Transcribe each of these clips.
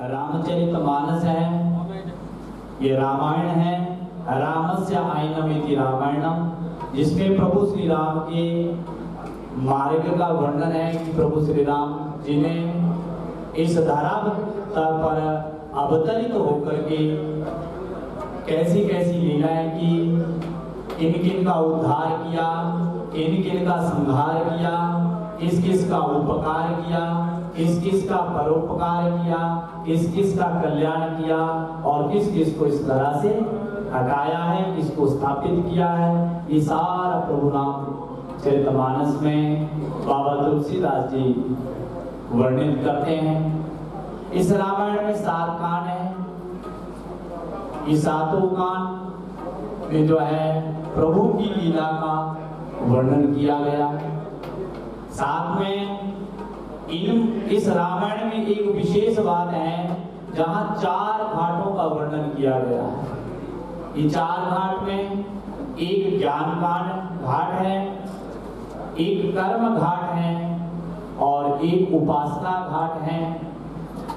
रामचरितमानस है, ये रामायण है। रामस्य आयनमिति रामायणम, जिसमें प्रभु श्री राम के मार्ग का वर्णन है कि प्रभु श्री राम जिन्हें इस धरातल पर अवतरित होकर के कैसी कैसी लीलाएं की, किन किन का उद्धार किया, किन किन का संहार किया, किस किस का उपकार किया, किस किस का परोपकार किया, किस किस का कल्याण किया और किस किस को इस तरह से हटाया है, किसको स्थापित किया है, ये सारा प्रभु राम चरितमानस में बाबा तुलसीदास जी वर्णित करते हैं। इस रामायण में 7 कांड है। ये 7 कांड में जो है प्रभु की लीला का वर्णन किया गया। साथ में इस रामायण में एक विशेष बात है जहां 4 घाटों का वर्णन किया गया है। ये 4 घाट में एक ज्ञान कांड घाट है, एक कर्म घाट है और एक उपासना घाट है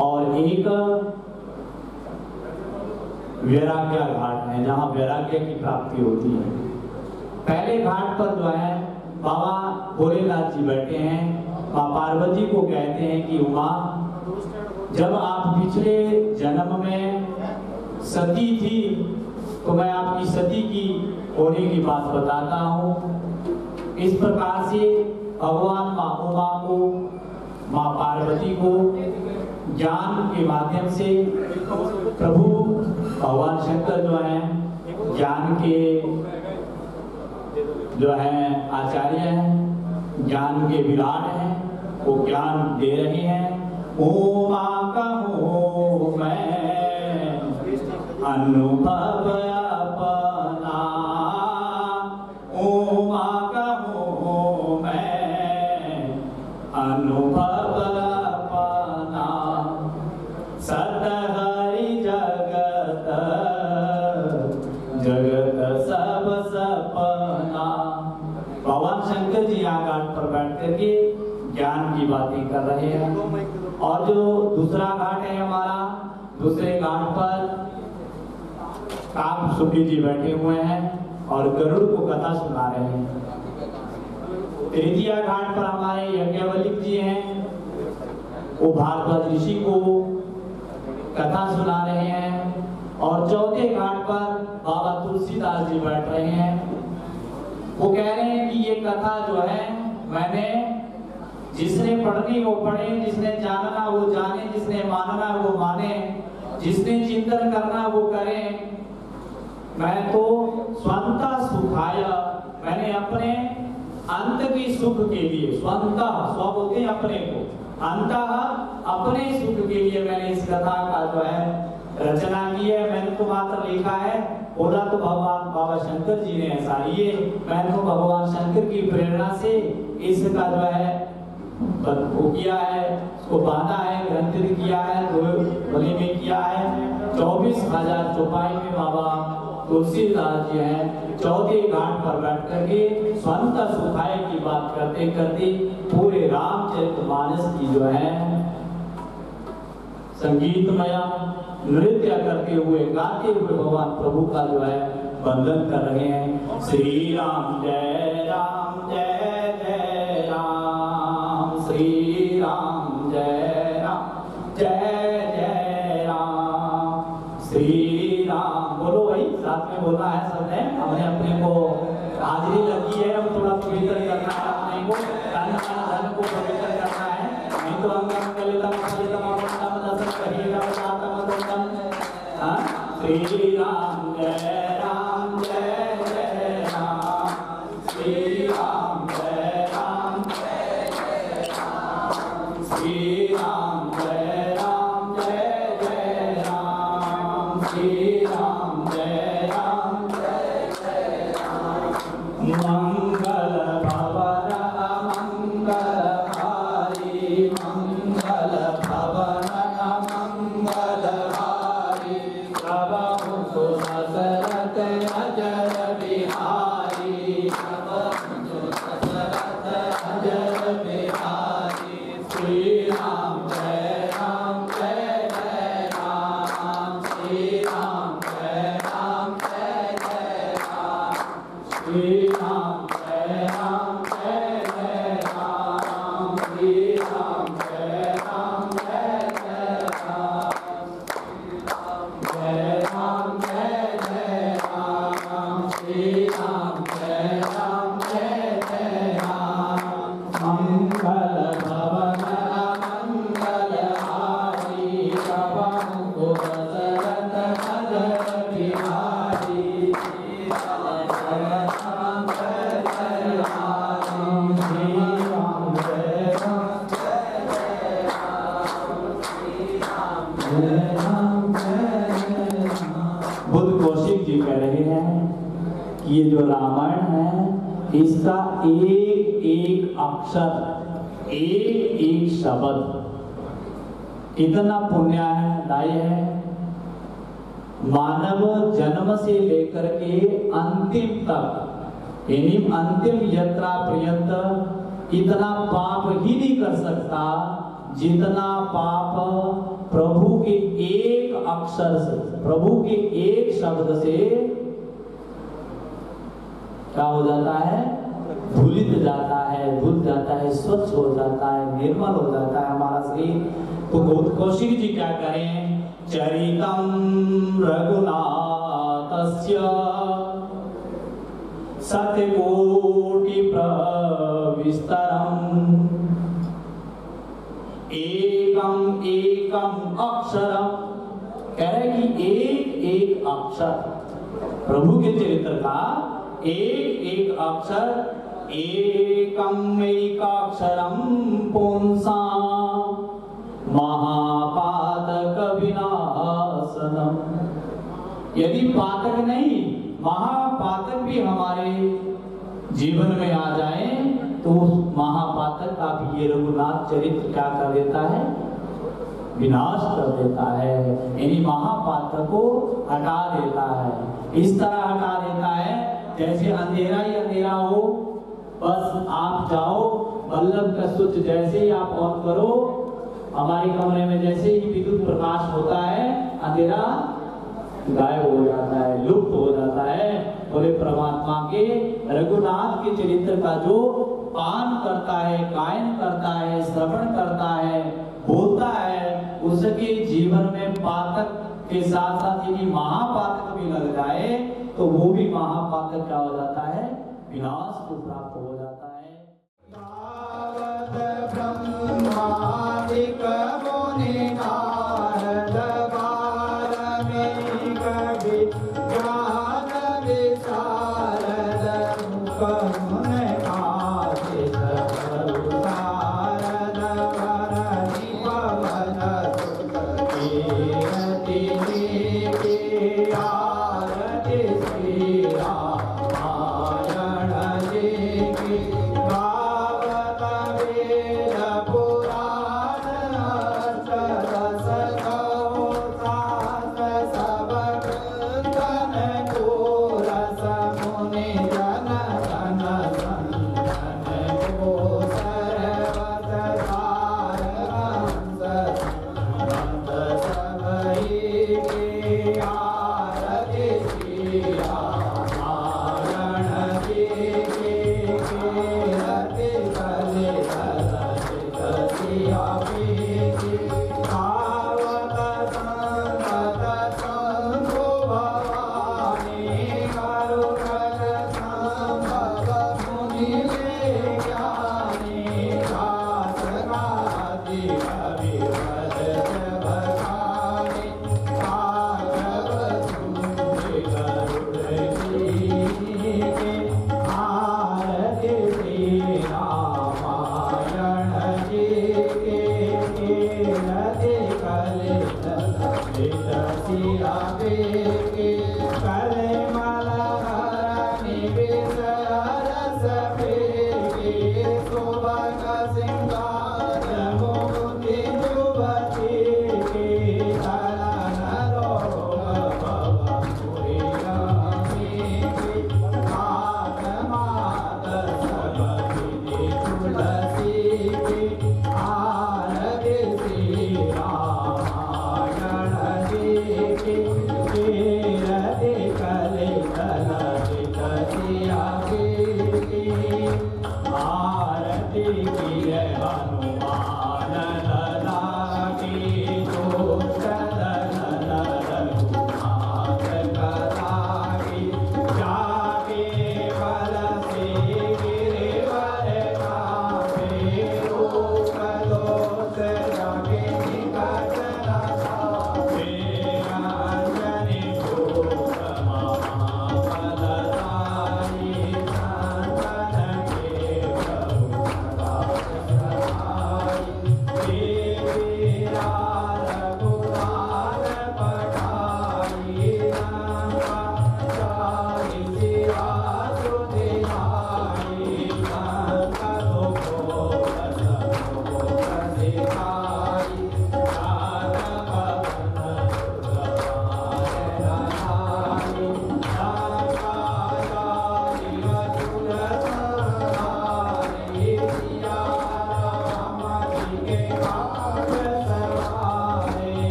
और एक वैराग्य घाट है जहां वैराग्य की प्राप्ति होती है। पहले घाट पर जो है बाबा भोलेनाथ जी बैठे हैं। माँ पार्वती को कहते हैं कि उमा, जब आप पिछले जन्म में सती थी तो मैं आपकी सती की होने की बात बताता हूँ। इस प्रकार से भगवान माँ उमा को, माँ पार्वती को ज्ञान के माध्यम से प्रभु भगवान शंकर जो है ज्ञान के जो है आचार्य हैं, ज्ञान के विराट हैं, वो ज्ञान दे रहे हैं। उमा कहूँ मैं अनुभव अपना, उमा कहूँ मैं अनुभव अपना, सतहरि जगत जगत सब सपना। भगवान शंकर जी यहाँ घाट पर बैठ करके ज्ञान की बातें कर रहे हैं। और जो दूसरा घाट है हमारा, दूसरे घाट पर काक सुखी जी बैठे हुए हैं और गरुड़ को कथा सुना रहे हैं। तृतीय घाट पर हमारे यज्ञवल्लिक जी हैं, वो भारद्वाज ऋषि को कथा सुना रहे हैं। और चौथे घाट पर बाबा तुलसीदास जी बैठ रहे हैं। वो कह रहे हैं कि ये कथा जो है मैंने, जिसने पढ़नी वो पढ़े, जिसने जानना वो जाने, जिसने मानना वो माने, जिसने चिंतन करना वो करे। मैं तो स्वंतः सुखाय, मैंने अपने अंत की सुख के लिए, स्वंतः स्व बोलते हैं अपने को, अंतः अपने सुख के लिए मैंने इस कथा का जो है रचना की है। मैंने तो मात्र लिखा है, बोला तो भगवान बाबा शंकर जी ने ऐसा, ये मैंने तो भगवान शंकर की प्रेरणा से इसका जो है वो किया है, उसको बांधा है, ग्रंथित किया है, गले में किया है। 24,000 चौपाई में बाबा तुलसीदास जी हैं, चौथे घाट पर बैठ करके स्वंतः सुखाय की बात करते करते पूरे रामचरितमानस की जो है संगीतमय नृत्य करते हुए, गाते हुए भगवान प्रभु का जो है वंदन कर रहे हैं। श्री राम जय राम जय जय राम, श्री राम जय राम जय जय राम, श्री राम। बोलो भाई, साथ में बोलना है सबने। हमने अपने को हाजिरी लगी है, हम थोड़ा पवित्र करना है अपने को, धन को पवित्र करना है। नहीं सर्वांगं कलितं फलितमवन्दं दशकहीरवजातमदुन्दं श्री राम जय राम जय जय राम श्री राम जय राम जय जय राम श्री राम जय राम जय जय राम श्री राम जय राम जय जय राम मंगल भवन मंगलहारी मंगल भवन मंगलहारी प्रभु सुदशरथ अजर बिहारी प्रभु सुदशरथ अजर बिहारी श्री राम जय राम जय जय राम श्री राम जय राम जय जय राम श्री राम जय राम जय जय राम श्री राम जय राम जय जय राम जय राम जय जय राम श्री राम जय राम जय जय राम मंगल भवन मंगलहारी प्रभु दशरथ अजर बिहारी जय राम जय जय राम श्री राम जय राम जय जय राम श्री राम जय राम जय जय राम। बुद्ध कौशिक जी कह रहे हैं कि ये जो रामायण है इसका एक एक अक्षर एक एक शब्द इतना पुण्यदायी है। मानव जन्म से लेकर के अंतिम तक यानी अंतिम यात्रा पर्यंत इतना पाप ही नहीं कर सकता जितना पाप प्रभु के एक अक्षर से प्रभु के एक शब्द से क्या हो जाता है, धूलित जाता है, धुल जाता है, स्वच्छ हो जाता है, निर्मल हो जाता है हमारा शरीर। तो बुद्ध कौशिक जी क्या करें, चरितम रघुनाथस्य सतकोटि प्रविस्तरम एकम एकम अक्षरम। कह रहे कि एक एक अक्षर प्रभु के चरित्र का एक एक अक्षर एकम एकाक्षरम पुंसा महापातक विनाशनम। यदि पातक नहीं महापातक भी हमारे जीवन में आ जाए तो महापातक का भी ये रघुनाथ चरित्र क्या कर देता है, विनाश कर देता है, यानी महापातक को हटा देता है। इस तरह हटा देता है जैसे अंधेरा ही अंधेरा हो, बस आप जाओ बल्ब का स्विच जैसे ही आप ऑन करो हमारे कमरे में जैसे ही विद्युत प्रकाश होता है अंधेरा गायब हो जाता है, लुप्त हो जाता है। बोले परमात्मा के रघुनाथ के चरित्र का जो पान करता है, गायन करता है, श्रवण करता है, बोलता है, उसके जीवन में पातक के साथ साथ यदि महापातक भी लग जाए तो वो भी महापातक क्या हो जाता है, विनाश को प्राप्त हो जाता है।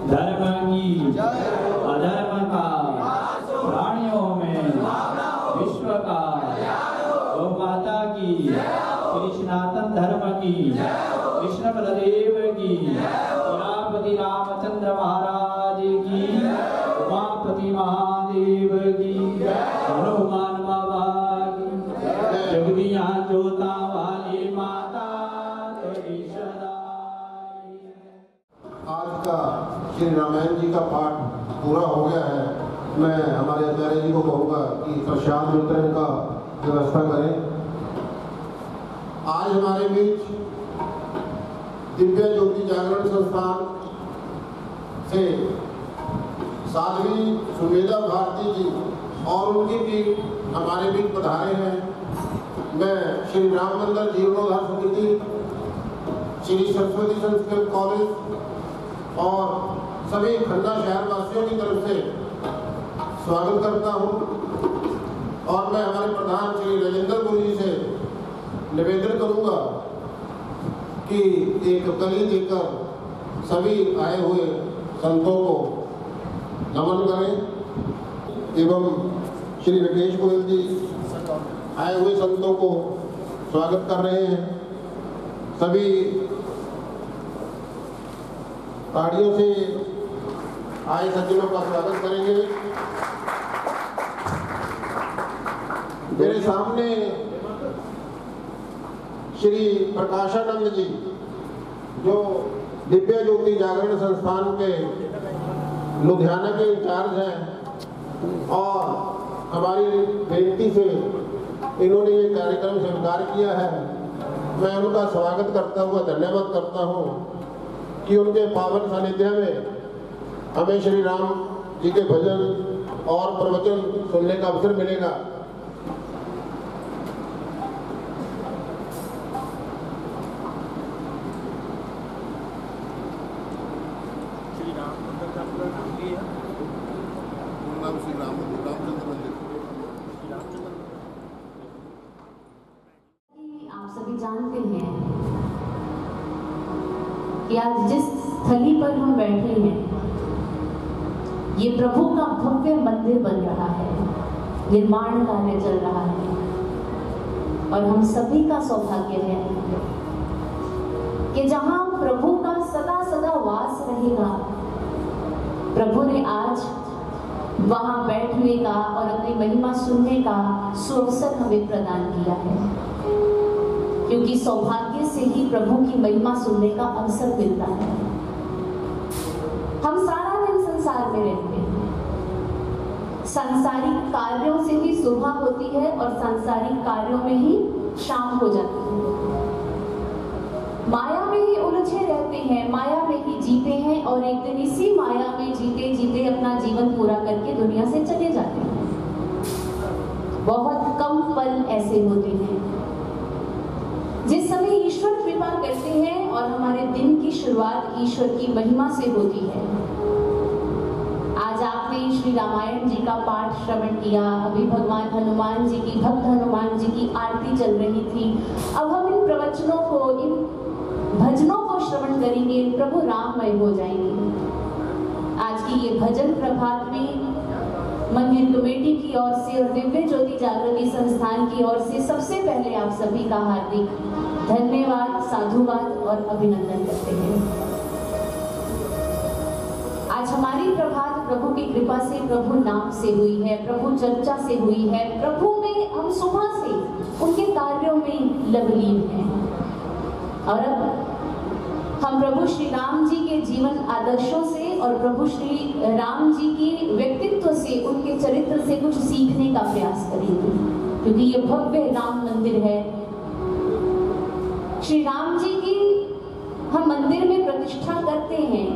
धर्म की अधर्म का प्राणियों में की, कृष्ण बलदेव की, उमापति रामचंद्र महाराज की, उमापति महादेव की, हनुमान बाबा की, जगदिया जोता वाली माता तेरी सदाई। आज का श्री रामायण जी का पाठ पूरा हो गया है। मैं हमारे आचार्य जी को कहूँगा कि प्रसाद वितरण का व्यवस्था करें। आज हमारे बीच दिव्य ज्योति जागरण संस्थान से साध्वी सुमेधा भारती जी और उनकी टीम हमारे बीच पधारे हैं। मैं श्री राम मंदिर जीर्णोद्धार समिति, श्री सरस्वती संस्कृत कॉलेज और सभी खन्ना शहर वासियों की तरफ से स्वागत करता हूं और मैं हमारे प्रधान श्री राजेंद्र गुरु जी से निवेदन करूंगा कि एक कली देकर सभी आए हुए संतों को नमन करें एवं श्री विकेश गोयल जी आए हुए संतों को स्वागत कर रहे हैं। सभी ताड़ियों से आए सज्जनों का स्वागत करेंगे। मेरे सामने श्री प्रकाशानंद जी जो दिव्य ज्योति जागरण संस्थान के लुधियाना के इंचार्ज हैं और हमारी बेनती से इन्होंने ये कार्यक्रम स्वीकार किया है। मैं उनका स्वागत करता हुआ धन्यवाद करता हूँ कि उनके पावन सानिध्य में हमें श्री राम जी के भजन और प्रवचन सुनने का अवसर मिलेगा। श्री राम मंदिर का पूरा नाम क्या है? पूर्ण नाम श्री रामचंद्र मंदिर। आप सभी जानते हैं कि आज जिस स्थली पर हम बैठे हैं ये प्रभु का भव्य मंदिर बन रहा है, निर्माण कार्य चल रहा है और हम सभी का सौभाग्य है कि जहां प्रभु का सदा सदा वास रहेगा, प्रभु ने आज वहां बैठने का और अपनी महिमा सुनने का सुअवसर हमें प्रदान किया है, क्योंकि सौभाग्य से ही प्रभु की महिमा सुनने का अवसर मिलता है। हम सारा दिन संसार में रहते हैं, सांसारिक कार्यों से ही सुबह होती है और सांसारिक कार्यों में ही शाम हो जाती है। माया में ही उलझे रहते हैं, माया में ही जीते हैं और एक दिन इसी माया में जीते जीते अपना जीवन पूरा करके दुनिया से चले जाते हैं। बहुत कम पल ऐसे होते हैं जिस समय ईश्वर कृपा करते हैं और हमारे दिन की शुरुआत ईश्वर की महिमा से होती है। आज आपने श्री रामायण जी का पाठ श्रवण किया, अभी भगवान हनुमान जी की, भक्त हनुमान जी की आरती चल रही थी। अब हम इन प्रवचनों को, इन भजनों को श्रवण करेंगे, प्रभु राममय हो जाएंगे। आज की ये भजन प्रभात में मंदिर कमेटी की ओर से और दिव्य ज्योति जागृति संस्थान की ओर से सबसे पहले आप सभी का हार्दिक धन्यवाद, साधुवाद और अभिनंदन करते हैं। आज हमारी प्रभात प्रभु की कृपा से, प्रभु नाम से हुई है, प्रभु चर्चा से हुई है। प्रभु में हम सुबह से उनके कार्यों में लवलीन हैं और अब हम प्रभु श्री राम जी के जीवन आदर्शों से और प्रभु श्री राम जी की व्यक्तित्व से, उनके चरित्र से कुछ सीखने का प्रयास करेंगे, क्योंकि ये भव्य राम मंदिर है। श्री राम जी की हम मंदिर में प्रतिष्ठा करते हैं।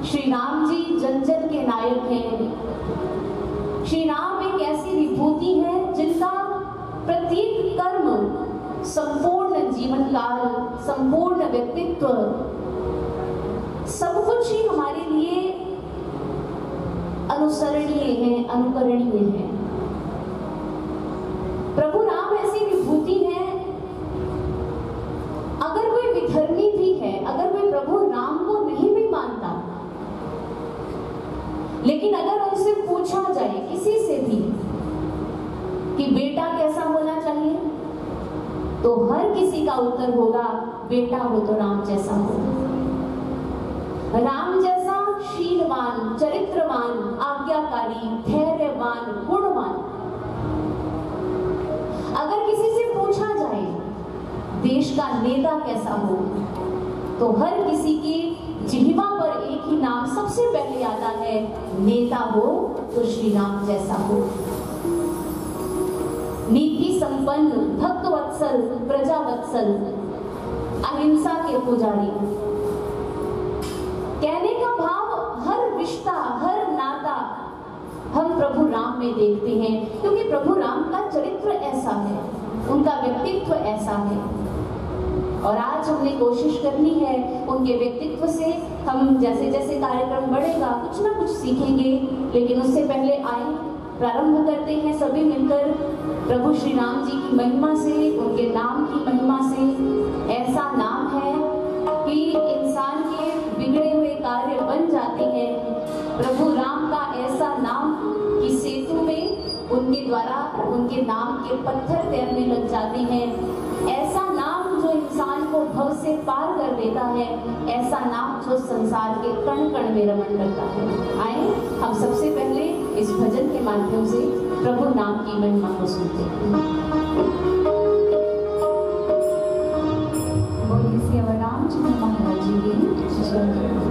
श्री राम जी जन जन के नायक हैं। श्री राम एक ऐसी विभूति है जिनका प्रत्येक कर्म, संपूर्ण जीवन काल, संपूर्ण व्यक्तित्व, सब कुछ ही हमारे लिए अनुसरणीय है, अनुकरणीय है। प्रभु राम ऐसी विभूति है, अगर कोई विधर्मी भी है, अगर कोई प्रभु राम को नहीं भी मानता, लेकिन अगर उनसे पूछा जाए किसी से भी कि बेटा कैसा होना चाहिए, तो हर किसी का उत्तर होगा बेटा हो तो राम जैसा हो। राम जैसा शीलवान, चरित्रवान, आज्ञाकारी, धैर्यवान, गुणवान। अगर किसी से पूछा जाए देश का नेता कैसा हो, तो हर किसी की जिह्वा पर एक ही नाम सबसे पहले आता है, नेता हो तो श्री राम जैसा हो। नीति संपन्न, भक्त वत्सल, प्रजा वत्सल, अहिंसा के पुजारी। कहने का भाव हर रिश्ता, हर नाता हम प्रभु राम में देखते हैं, क्योंकि प्रभु राम का चरित्र ऐसा है, उनका व्यक्तित्व ऐसा है। और आज हमने कोशिश करनी है उनके व्यक्तित्व से हम जैसे जैसे कार्यक्रम बढ़ेगा कुछ ना कुछ सीखेंगे, लेकिन उससे पहले आए प्रारंभ करते हैं सभी मिलकर प्रभु श्री राम जी की महिमा से, उनके नाम की महिमा से। ऐसा नाम है कि इंसान के बिगड़े हुए कार्य बन जाते हैं। प्रभु राम का ऐसा नाम कि सेतु में उनके द्वारा उनके नाम के पत्थर तैरने लग जाते हैं। ऐसा नाम जो इंसान को भव से पार कर देता है, ऐसा नाम जो संसार के कण कण में रमण करता है। आए हम सबसे पहले इस भजन के माध्यम से प्रभु नाम की महिमा को सुनते हैं। रामचंद्र महाराज जी की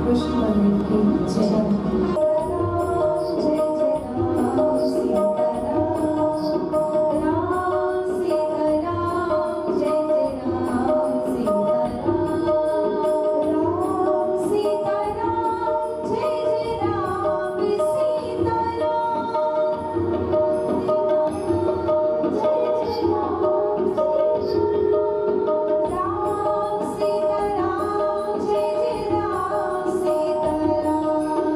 कृष्ण मंदिर की जय। सीता राम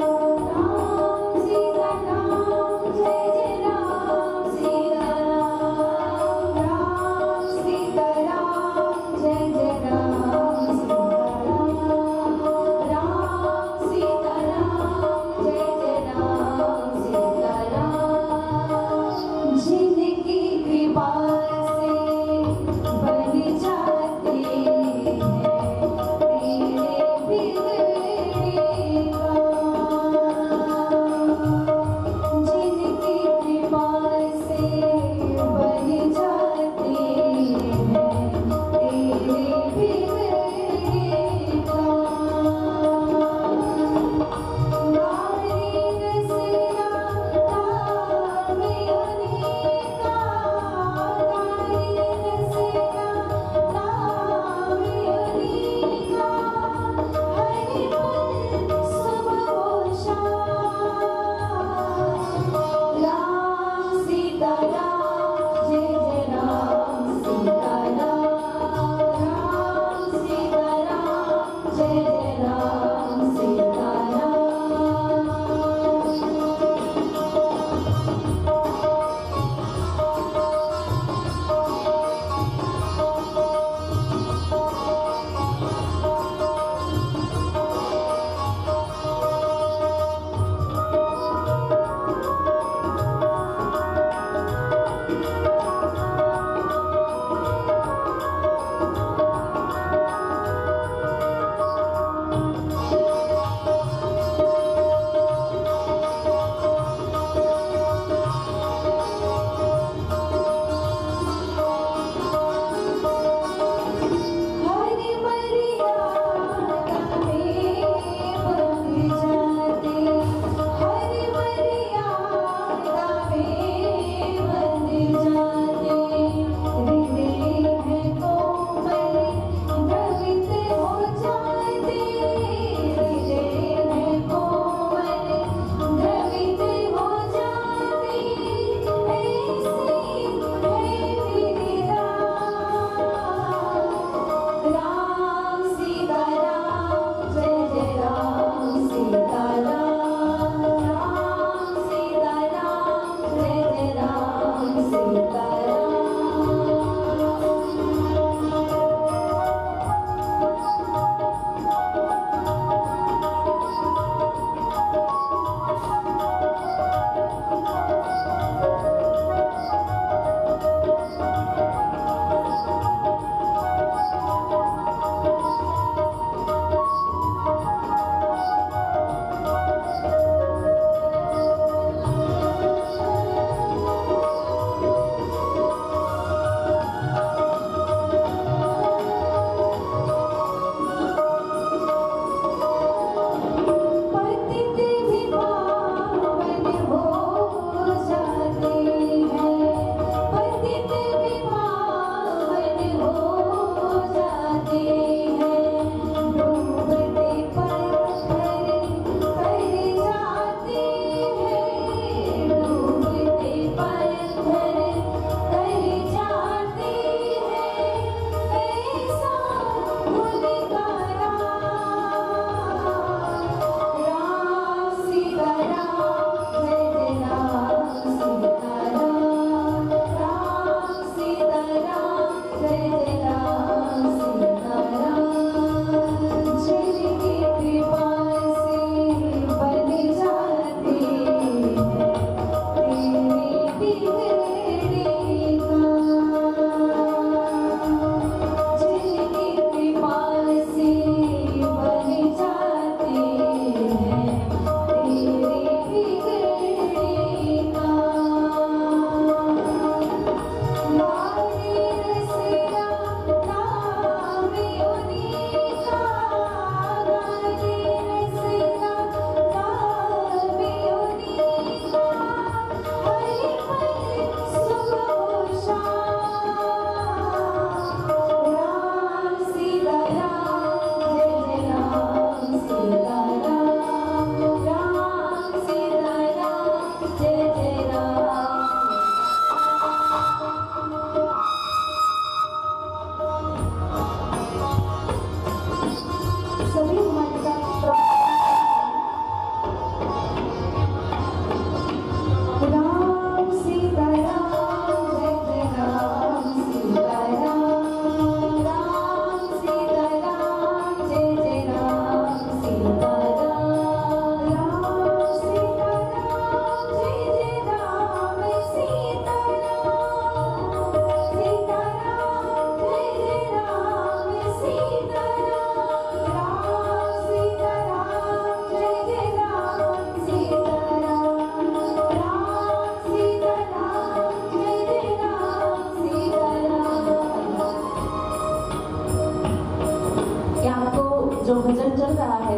चल रहा है,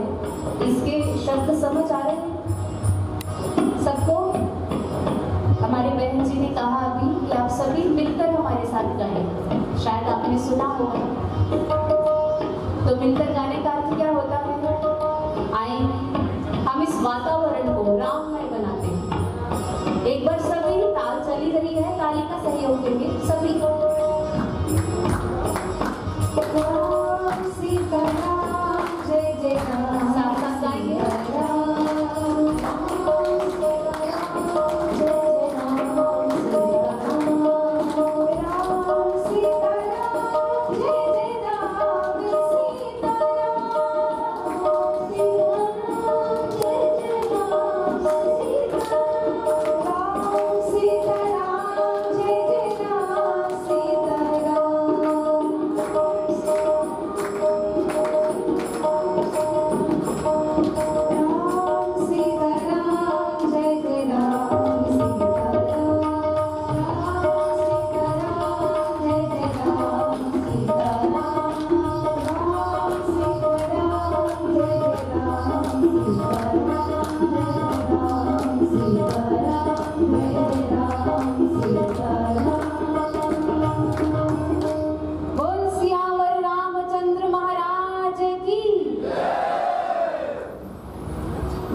इसके शब्द समझ आ रहे हैं सबको? हमारे बहन जी ने कहा अभी कि आप सभी मिलकर हमारे साथ गाएं, शायद आपने सुना होगा। तो मिलकर गाने का अर्थ क्या होता है? आए हम इस वातावरण को राममय बनाते हैं। एक बार सभी, ताल चली रही है, ताली का सहयोग देंगे सभी। जय जय राम, साथ साथ गाएंगे।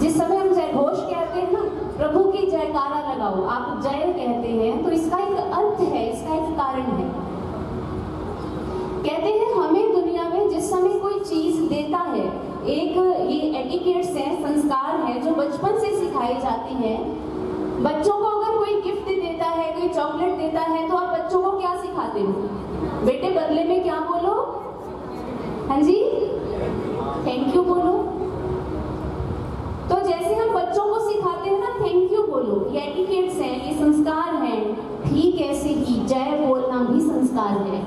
जिस समय हम जय घोष कहते हैं ना, प्रभु की जयकारा लगाओ, आप जय कहते हैं तो इसका एक अर्थ है, इसका एक कारण है। कहते हैं हमें दुनिया में जिस समय कोई चीज देता है, एक ये एटिकेट्स है, संस्कार है जो बचपन से सिखाई जाती है। बच्चों को अगर कोई गिफ्ट देता है, कोई चॉकलेट देता है, तो आप बच्चों को क्या सिखाते हो? बेटे बदले में क्या बोलो? हाँ जी, थैंक यू बोलो। तो जैसे हम बच्चों को सिखाते हैं ना, थैंक यू बोलो, ये एटिकेट्स हैं, ये संस्कार हैं, ठीक ऐसे ही जय बोलना भी संस्कार है।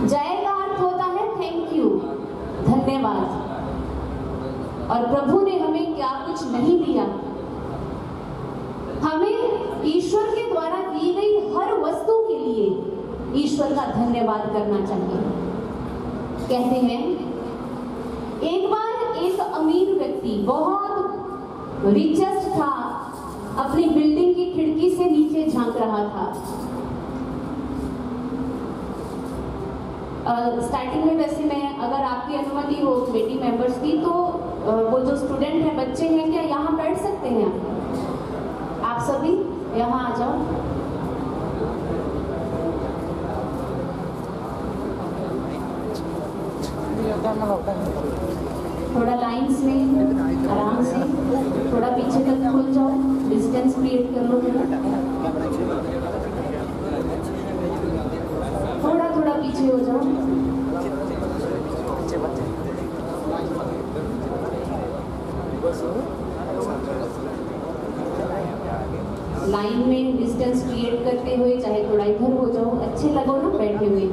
जय का अर्थ होता है थैंक यू, धन्यवाद। और प्रभु ने हमें क्या कुछ नहीं दिया, हमें ईश्वर के द्वारा दी गई हर वस्तु के लिए ईश्वर का धन्यवाद करना चाहिए। कहते हैं एक बार एक अमीर व्यक्ति, बहुत रिचेस्ट था, अपनी बिल्डिंग की खिड़की से नीचे झांक रहा था। स्टार्टिंग में वैसे मैं, अगर आपकी अनुमति हो कमेटी मेंबर्स की, तो वो जो स्टूडेंट हैं, बच्चे हैं, क्या यहाँ बैठ सकते हैं? आप सभी यहाँ आ जाओ। थोड़ा लाइंस में आराम से, थोड़ा पीछे तक खुल जाओ, डिस्टेंस क्रिएट कर लो। थोड़ा थोड़ा पीछे हो जाओ। लाइन में डिस्टेंस क्रिएट करते हुए, चाहे थोड़ा इधर हो जाओ, अच्छे लगो ना बैठे हुए।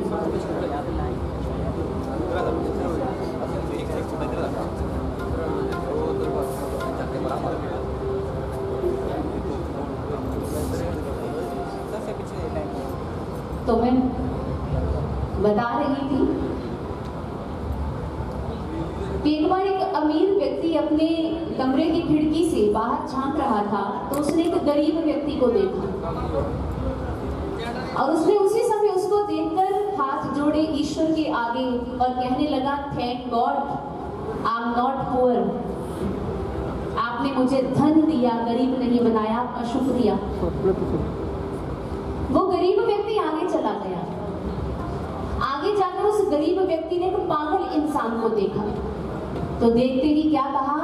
तो मैं बता रही थी कि एक बार एक अमीर व्यक्ति अपने कमरे की खिड़की से बाहर झांक रहा था, तो उसने एक गरीब व्यक्ति को देखा और उसने उसी समय उसको देखकर हाथ जोड़े ईश्वर के आगे और कहने लगा, thank God I am not poor. आपने मुझे धन दिया, गरीब नहीं बनाया, आपका शुक्रिया। वो गरीब व्यक्ति आगे चला गया। आगे जाकर उस गरीब व्यक्ति ने एक पागल इंसान को देखा, तो देखते ही क्या कहा,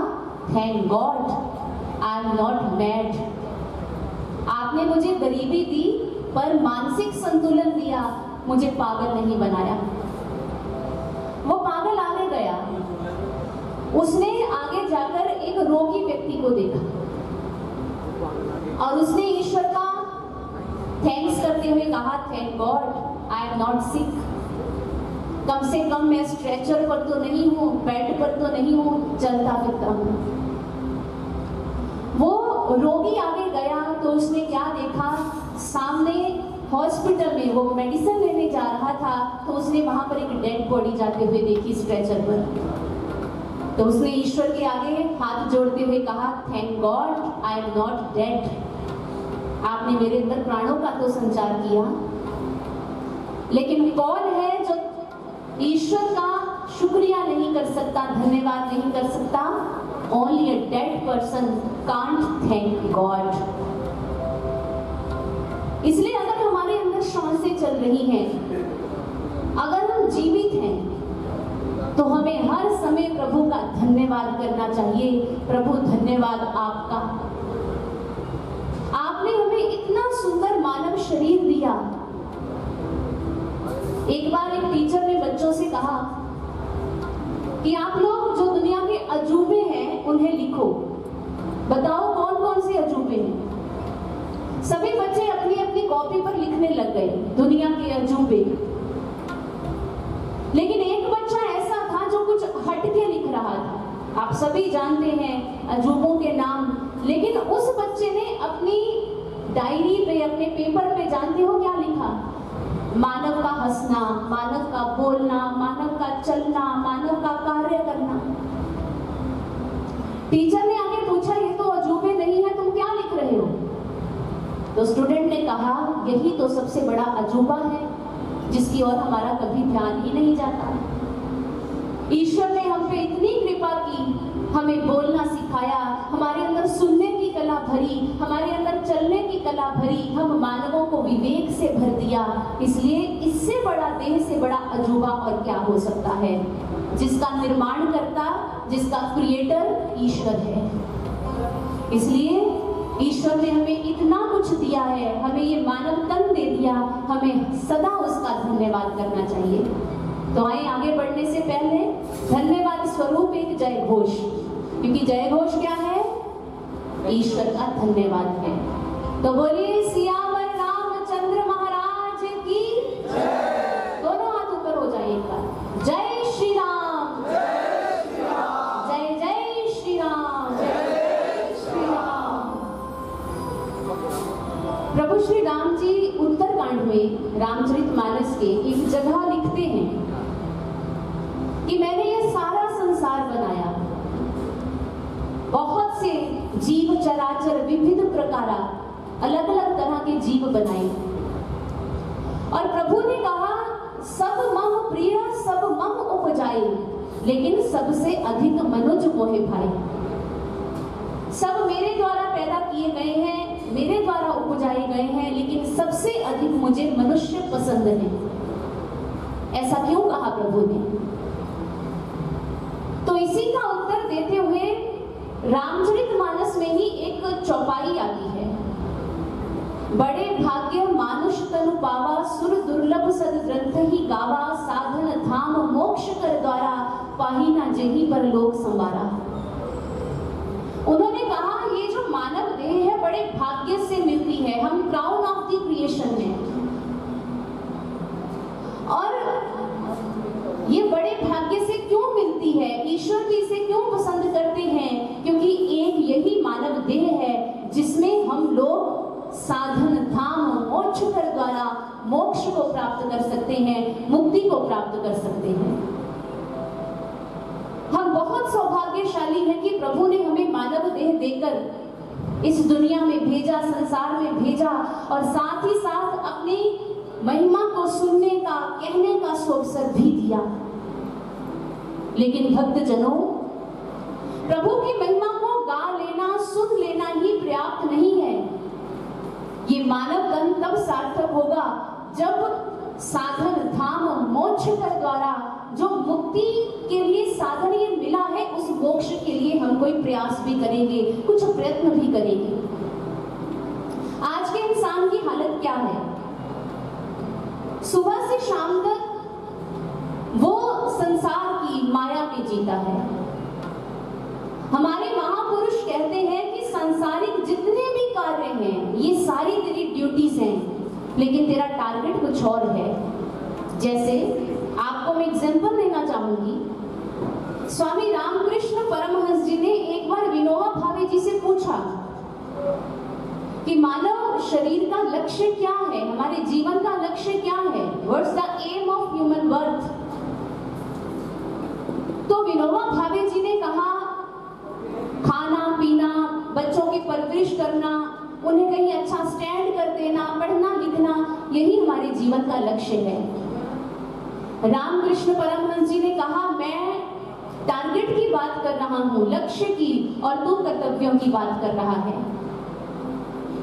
thank God I am not mad. आपने मुझे गरीबी दी पर मानसिक संतुलन दिया, मुझे पागल नहीं बनाया। वो पागल आगे गया, उसने आगे जाकर एक रोगी व्यक्ति को देखा और उसने ईश्वर का थैंक्स करते हुए कहा, thank God I am not sick. कम से कम मैं स्ट्रेचर पर तो नहीं हूँ, बेड पर तो नहीं हूँ, चलता फिरता हूँ। वो रोगी आगे गया तो उसने क्या देखा, सामने हॉस्पिटल में वो मेडिसिन लेने जा रहा था तो उसने वहां पर एक डेड बॉडी जाते हुए देखी स्ट्रेचर पर। तो उसने ईश्वर के आगे हाथ जोड़ते हुए कहा, thank God I am not dead. आपने मेरे अंदर प्राणों का तो संचार किया, लेकिन कौन है जो ईश्वर का शुक्रिया नहीं कर सकता, धन्यवाद नहीं कर सकता? Only a dead person can't thank God. इसलिए अगर हमारे अंदर सांसें चल रही हैं, अगर हम जीवित हैं, तो हमें हर समय प्रभु का धन्यवाद करना चाहिए। प्रभु धन्यवाद आपका, आपने हमें इतना सुंदर मानव शरीर दिया। एक बार एक टीचर ने बच्चों से कहा कि आप लोग जो दुनिया के अजूबे हैं उन्हें लिखो, बताओ कौन कौन से अजूबे हैं। सभी बच्चे अपनी अपनी कॉपी पर लिखने लग गए दुनिया के अजूबे, लेकिन एक बच्चा ऐसा था जो कुछ हट के लिख रहा था। आप सभी जानते हैं अजूबों के नाम, लेकिन उस बच्चे ने अपनी डायरी पे, अपने पेपर पे जानते हो क्या लिखा? मानव का हंसना, मानव का बोलना, मानव का चलना, मानव का कार्य करना। टीचर ने आगे पूछा, ये तो अजूबे नहीं है, तुम क्या लिख रहे हो? तो स्टूडेंट ने कहा, यही तो सबसे बड़ा अजूबा है जिसकी ओर हमारा कभी ध्यान ही नहीं जाता। ईश्वर ने हम पे इतनी कृपा की, हमें बोलना सिखाया, हमारे अंदर सुनने की कला भरी, हमारे अंदर चलने की कला भरी, हम मानवों को विवेक से भर दिया। इसलिए इससे बड़ा, देह से बड़ा अजूबा और क्या हो सकता है, जिसका निर्माण करता, जिसका क्रिएटर ईश्वर है। इसलिए ईश्वर ने हमें इतना कुछ दिया है, हमें ये मानव तन दे दिया, हमें सदा उसका धन्यवाद करना चाहिए। तो आए आगे बढ़ने से पहले धन्यवाद स्वरूप एक जय घोष, क्योंकि जय घोष क्या है? ईश्वर का धन्यवाद है। तो बोलिए सियावर रामचंद्र महाराज की जय। दोनों हाथ ऊपर हो जाए एक बार। जय श्री राम, जय श्री राम, जय जय श्री राम, जय श्री राम। प्रभु श्री राम जी उत्तरकांड में रामचरितमानस के एक जगह लिखते हैं कि मैंने ये सारा संसार बनाया, बहुत से जीव चराचर विविध प्रकार अलग अलग तरह के जीव बनाए, और प्रभु ने कहा सब मम प्रिय सब मम उपजाए, लेकिन सबसे अधिक मनुज मोहे भाई। सब मेरे द्वारा पैदा किए गए हैं, मेरे द्वारा उपजाए गए हैं, लेकिन सबसे अधिक मुझे मनुष्य पसंद है। ऐसा क्यों कहा प्रभु ने? तो इसी का उत्तर देते हुए रामचरितमानस में ही एक चौपाई आती है। बड़े भाग्य मानुष तनु पावा, सुर दुर्लभ सद ग्रंथ ही गावा, साधन धाम मोक्ष कर द्वारा, पाही ना जेहि पर लोक संवारा। उन्होंने कहा ये जो मानव देह है बड़े भाग्य से मिलती है, हम क्राउन ऑफ द क्रिएशन है, और ये बड़े भाग्य से क्यों मिलती है? ईश्वर भी इसे क्यों पसंद करते हैं? क्योंकि एक यही मानव देह है जिसमें हम लोग साधन धाम मोक्ष कर द्वारा मोक्ष को प्राप्त कर सकते हैं, मुक्ति को प्राप्त कर सकते हैं। हम बहुत सौभाग्यशाली हैं कि प्रभु ने हमें मानव देह देकर इस दुनिया में भेजा, संसार में भेजा, और साथ ही साथ अपनी महिमा को सुनने का, कहने का अवसर भी दिया। लेकिन भक्त जनों, प्रभु की महिमा को गा लेना, सुन लेना ही पर्याप्त नहीं है। ये मानव तन तब सार्थक होगा जब साधन धाम मोक्ष कर द्वारा जो मुक्ति के लिए साधन ये मिला है, उस मोक्ष के लिए हम कोई प्रयास भी करेंगे, कुछ प्रयत्न भी करेंगे। आज के इंसान की हालत क्या है? सुबह से शाम तक वो संसार की माया में जीता है। हमारे महापुरुष कहते हैं कि सांसारिक जितने भी कार्य हैं ये सारी तेरी ड्यूटीज हैं, लेकिन तेरा टारगेट कुछ और है। जैसे आपको मैं एग्जांपल देना चाहूंगी। स्वामी रामकृष्ण परमहंस जी ने एक बार विनोबा भावे जी से पूछा कि मानव शरीर का लक्ष्य क्या है, हमारे जीवन लक्ष्य क्या है? What's the aim of human birth? तो विनोबा भावे जी ने कहा, खाना पीना, बच्चों की परवरिश करना, उन्हें कहीं अच्छा स्टैंड कर देना, पढ़ना लिखना, यही हमारे जीवन का लक्ष्य है। रामकृष्ण परमहंस जी ने कहा, मैं टारगेट की बात कर रहा हूं, लक्ष्य की, और तू कर्तव्यों की बात कर रहा है।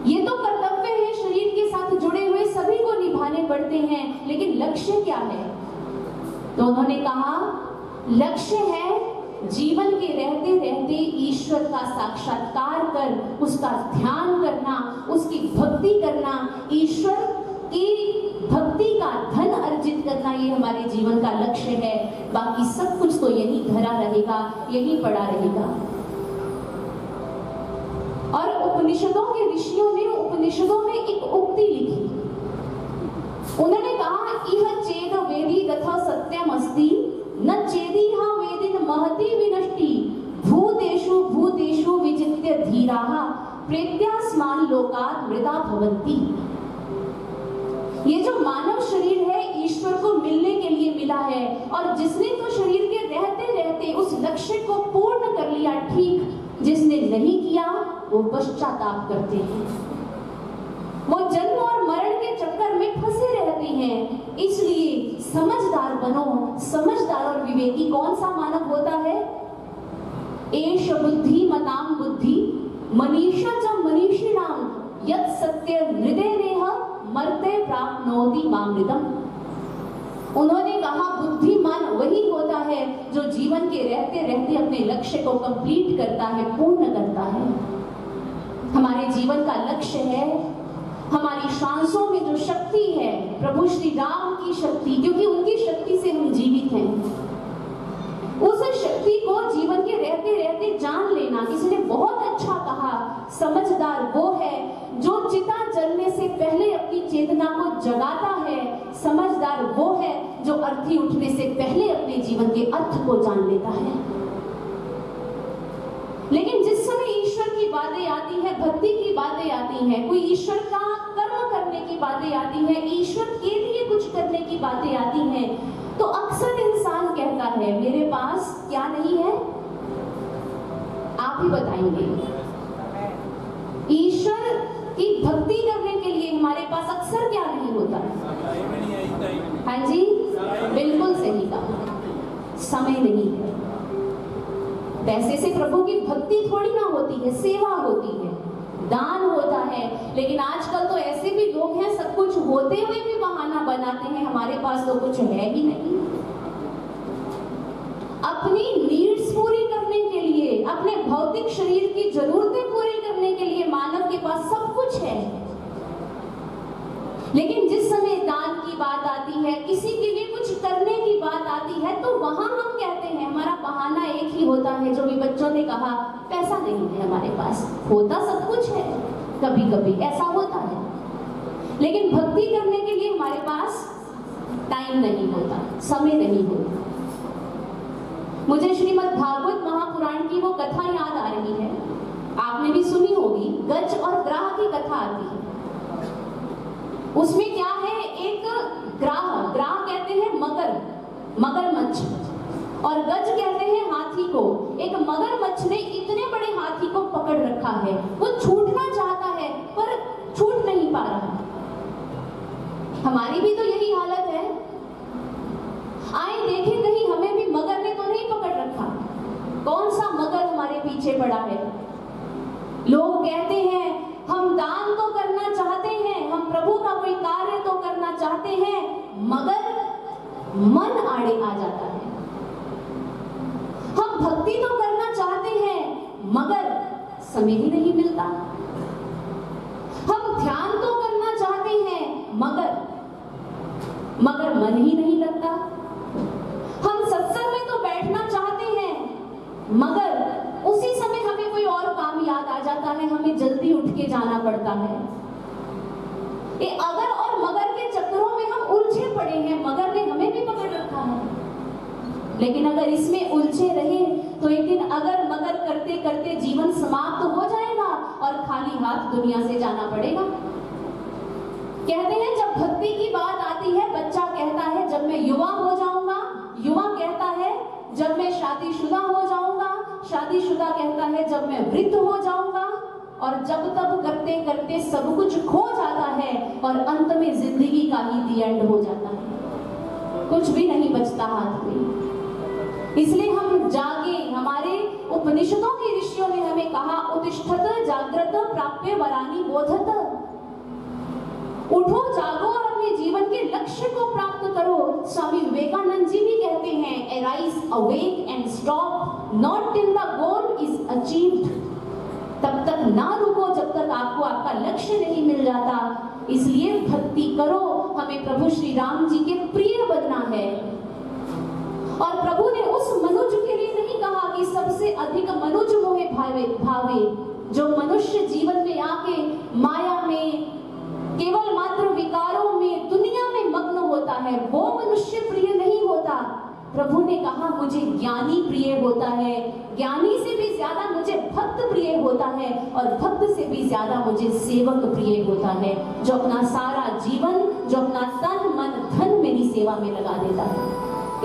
ये तो कर्तव्य है, शरीर के साथ जुड़े हुए सभी को निभाने पड़ते हैं, लेकिन लक्ष्य क्या है? तो उन्होंने कहा, लक्ष्य है जीवन के रहते रहते ईश्वर का साक्षात्कार कर, उसका ध्यान करना, उसकी भक्ति करना, ईश्वर की भक्ति का धन अर्जित करना, ये हमारे जीवन का लक्ष्य है। बाकी सब कुछ तो यही धरा रहेगा, यही पड़ा रहेगा। और उपनिषदों के ऋषियों ने उपनिषदों में एक उक्ति लिखी। उन्होंने कहा, इह चेद वेदी तथा सत्यम अस्ति, न चेदीह वेदिन महति विनष्टि, भूतेषु भूतेषु विचित्य धीराः प्रेत्यास्मान लोकात् मृदा भवन्ति। ये जो मानव शरीर है, ईश्वर को मिलने के लिए मिला है, और जिसने तो शरीर के रहते रहते उस लक्ष्य को पूर्ण कर लिया, ठीक। जिसने नहीं किया वो पश्चाताप करते हैं, वो जन्म और मरण के चक्कर में फंसे रहते हैं। इसलिए समझदार बनो। समझदार और विवेकी कौन सा मानव होता है? एष बुद्धि मताम बुद्धि मनीषा च मनीषिणाम यत् सत्य हृदय नेह मर्ते प्राप्नोति मामृतम। उन्होंने कहा, बुद्धिमान वही होता है जो जीवन के रहते रहते अपने लक्ष्य को कंप्लीट करता है, पूर्ण करता है। हमारे जीवन का लक्ष्य है, हमारी सांसों में जो शक्ति है, प्रभु श्री राम की शक्ति, क्योंकि उनकी शक्ति से हम जीवित हैं। उस शक्ति को जीवन के रहते रहते जान लेना। किसी ने बहुत अच्छा कहा, समझदार वो है जो चिता जलने से पहले अपनी चेतना को जगाता है। समझदार वो है जो अर्थी उठने से पहले अपने जीवन के अर्थ को जान लेता है। लेकिन जिस समय ईश्वर की बातें आती है, भक्ति की बातें आती हैं, कोई ईश्वर का कर्म करने की बातें आती है, ईश्वर के लिए कुछ करने की बातें आती हैं, तो अक्सर इंसान कहता है, मेरे पास क्या नहीं है? आप ही बताएंगे। ईश्वर की भक्ति करने के लिए हमारे पास अक्सर क्या नहीं होता है? हाँ जी, बिल्कुल सही कहा, समय नहीं है। पैसे से प्रभु की भक्ति थोड़ी ना होती है, सेवा होती है, दान होता है। लेकिन आजकल तो ऐसे भी लोग हैं, सब कुछ होते हुए भी बहाना बनाते हैं, हमारे पास तो कुछ है ही नहीं। अपनी नीड्स पूरी करने के लिए, अपने भौतिक शरीर की जरूरतें पूरी करने के लिए मानव के पास सब कुछ है। लेकिन जिस समय दान की बात आती है, किसी के लिए कुछ करने की बात आती है, तो वहां हम कहते हैं, हमारा बहाना एक ही होता है, जो भी बच्चों ने कहा, पैसा नहीं है हमारे पास। होता सब कुछ है, कभी कभी ऐसा होता है, लेकिन भक्ति करने के लिए हमारे पास टाइम नहीं होता, समय नहीं होता। मुझे श्रीमद् भागवत महापुराण की वो कथा याद आ रही है, आपने भी सुनी होगी। गज और ग्राह की कथा आती है। उसमें क्या है, एक ग्राह कहते हैं मगरमच्छ, और गज कहते हैं हाथी को। एक मगरमच्छ ने इतने बड़े हाथी को पकड़ रखा है, वो छूटना चाहता है पर छूट नहीं पा रहा। हमारी भी तो यही हालत है। आए देखें कहीं हमें भी मगर ने तो नहीं पकड़ रखा। कौन सा मगर हमारे पीछे पड़ा है? लोग कहते हैं हम दान तो करना चाहते हैं, हम प्रभु का कोई कार्य तो करना चाहते हैं, मगर मन आड़े आ जाता है। हम भक्ति तो करना चाहते हैं, मगर समय ही नहीं मिलता। हम ध्यान तो करना चाहते हैं, मगर मन ही नहीं लगता। हम सत्संग में तो बैठना चाहते हैं, मगर उसी समय हमें कोई और काम याद आ जाता है, हमें जल्दी उठ के जाना पड़ता है। ये अगर और मगर के चक्करों में हम उलझे पड़े हैं, मगर ने हमें भी पकड़ रखा है। लेकिन अगर इसमें उलझे रहे तो एक दिन अगर मगर करते करते जीवन समाप्त हो जाएगा और खाली हाथ दुनिया से जाना पड़ेगा। कहते हैं जब भक्ति की बात आ शादीशुदा हो जाऊंगा। शादीशुदा कहता है जब मैं वृद्ध हो जाऊंगा, और जब तब करते करते सब कुछ खो जाता है और अंत में जिंदगी का ही दी एंड हो जाता है, कुछ भी नहीं बचता हाथ में। इसलिए हम जागे। हमारे उपनिषदों के ऋषियों ने हमें कहा, उत्तिष्ठत जाग्रत प्राप्य वरानी बोधत। उठो, जागो और अपने जीवन के लक्ष्य को प्राप्त करो। स्वामी विवेकानंद जी भी कहते हैं, arise, awake and stop not till the goal is achieved. तब तक ना रुको जब तक आपको आपका लक्ष्य नहीं मिल जाता। इसलिए भक्ति करो। हमें प्रभु श्री राम जी के प्रिय बनना है। और प्रभु ने उस मनुज के लिए नहीं कहा कि सबसे अधिक मनुज मोहे भावे, जो मनुष्य जीवन में आके माया में, केवल मात्र विकारों में, दुनिया में मग्न होता है, वो मनुष्य प्रिय नहीं होता। प्रभु ने कहा, मुझे ज्ञानी प्रिय होता है, ज्ञानी से भी ज्यादा मुझे भक्त प्रिय होता है, और भक्त से भी ज्यादा मुझे सेवक प्रिय होता है, जो अपना सारा जीवन, जो अपना तन मन धन मेरी सेवा में लगा देता है।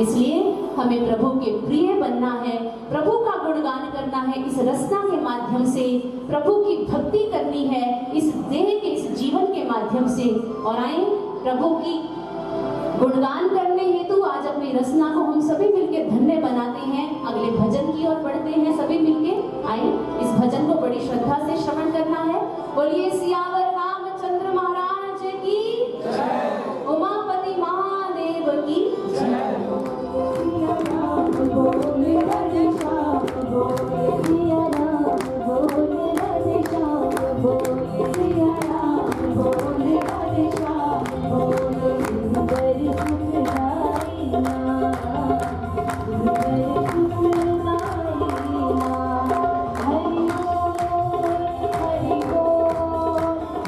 इसलिए हमें प्रभु के प्रिय बनना है, प्रभु का गुणगान करना है, इस रचना के माध्यम से प्रभु की भक्ति करनी है, इस देह के, इस जीवन के माध्यम से। और आए प्रभु की गुणगान करने हेतु आज अपनी रचना को हम सभी मिलकर धन्य बनाते हैं। अगले भजन की ओर बढ़ते हैं सभी मिलके। आए, इस भजन को बड़ी श्रद्धा से श्रवण करना है। बोलिए सियावर रामचंद्र महाराज की जय, उमापति महादेव की जय। बोले राधे श्याम, बोले सिया राम, बोले राधे श्याम, बोले सिया राम, बोले राधे श्याम, बोले बड़ी सुखदाई ना, बड़ी सुखदाई ना। हरि बोल, हरि बोल,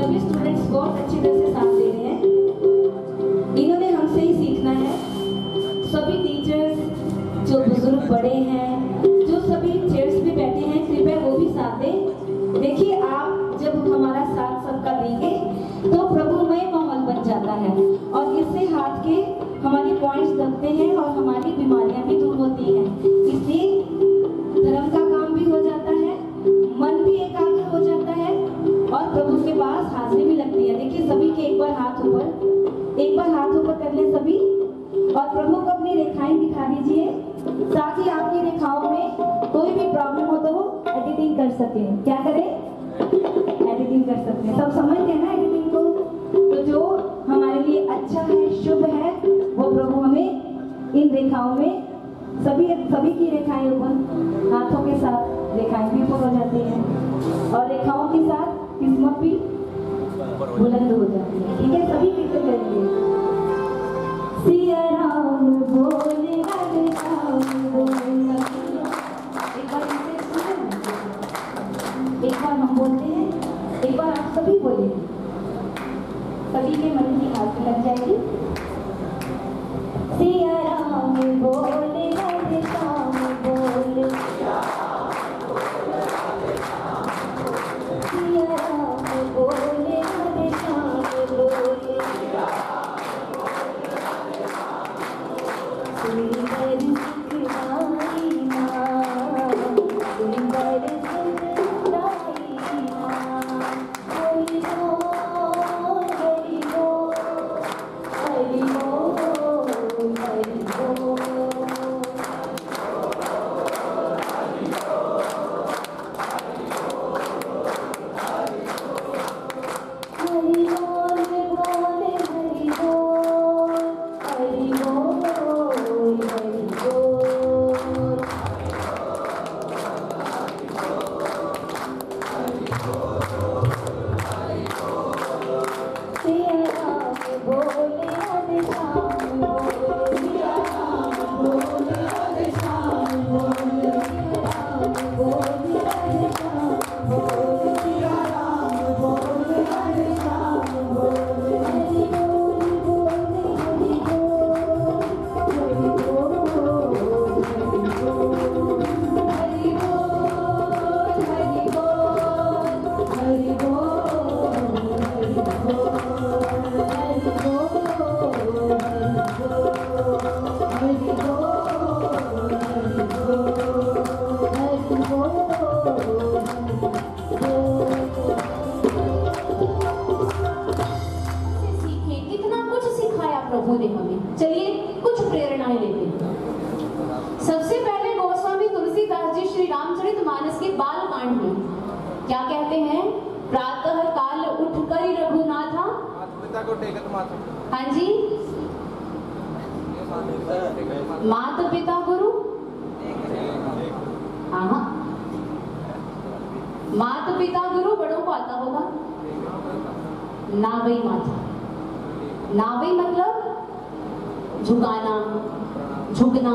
सभी स्टूडेंट्स बहुत अच्छी तरह से साथ दे रहे हैं। इन्होंने हमसे ही सीखना है। सभी टीचर्स जो बुजुर्ग बड़े हैं, जो सभी चेयर्स पे बैठे हैं, कृपया वो भी साथ दें। देखिए, आप जब हमारा साथ सबका देंगे तो प्रभुमय माहौल बन जाता है और इससे हाथ के हमारी पॉइंट्स दबते हैं और हमारी बीमारियां भी दूर होती हैं। इसलिए धर्म का काम भी हो जाता है, मन भी एकाग्र हो जाता है और प्रभु के पास हाजिरी भी लगती है। देखिए, सभी के एक बार हाथ ऊपर कर ले सभी, और प्रभु को अपनी रेखाएं दिखा दीजिए ताकि आपकी रेखाओं में कोई भी प्रॉब्लम हो तो वो एडिटिंग कर सके। क्या करें? एडिटिंग कर सकते हैं। सब समझते हैं ना एडिटिंग को? तो जो हमारे लिए अच्छा है, शुभ है, वो प्रभु हमें इन रेखाओं में सभी की रेखाएं ऊपर, हाथों के साथ रेखाएं भी ऊपर हो जाती हैं और रेखाओं के साथ किस्मत भी बुलंद हो जाती है। ठीक है, सभी कीर्तन करेंगे। सिया राम बोले राधे श्याम बोले। एक बार हम बोलते हैं, एक बार आप सभी बोले, सभी के मन की हाथ में लग जाएगी। सिया राम बोले राधे श्याम बोले, सिया राम बोले राधे श्याम बोले, सुंदर सुखदाई माँ, सुंदर सुखदाई माँ, हरि बोल हरि बोल हरि बोल हरि बोल। प्रभु ने हमें। चलिए कुछ प्रेरणाएं लेते हैं। सबसे पहले गोस्वामी तुलसीदास जी श्री रामचरितमानस के बाल कांड में क्या कहते हैं? प्रातः काल उठ कर रघुनाथा, पिता को टेकत माथा। हाँ जी, माता पिता गुरु, हाँ, माता पिता गुरु बड़ों को आता होगा। नावई माथा, नावई मतलब झुकाना, झुकना,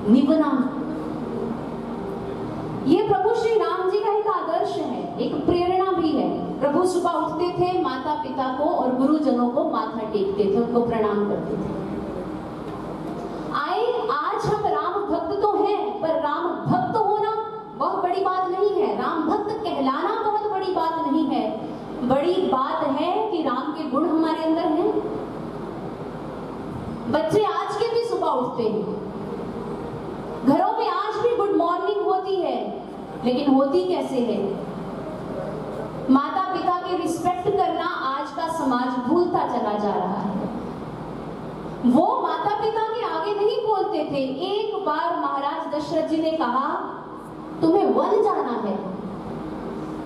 निभना। ये प्रभु श्री राम जी का एक आदर्श है, एक प्रेरणा भी है। प्रभु सुबह उठते थे, माता पिता को और गुरुजनों को माथा टेकते थे, उनको प्रणाम करते थे। आए आज हम राम भक्त तो हैं, पर राम भक्त होना बहुत बड़ी बात नहीं है, राम भक्त कहलाना बहुत बड़ी बात नहीं है। बड़ी बात है कि राम के गुण हमारे अंदर हैं। बच्चे आज के भी सुबह उठते हैं, घरों में आज भी गुड मॉर्निंग होती है, लेकिन होती कैसे है? माता पिता की रिस्पेक्ट करना आज का समाज भूलता चला जा रहा है। वो माता पिता के आगे नहीं बोलते थे। एक बार महाराज दशरथ जी ने कहा, तुम्हें वन जाना है,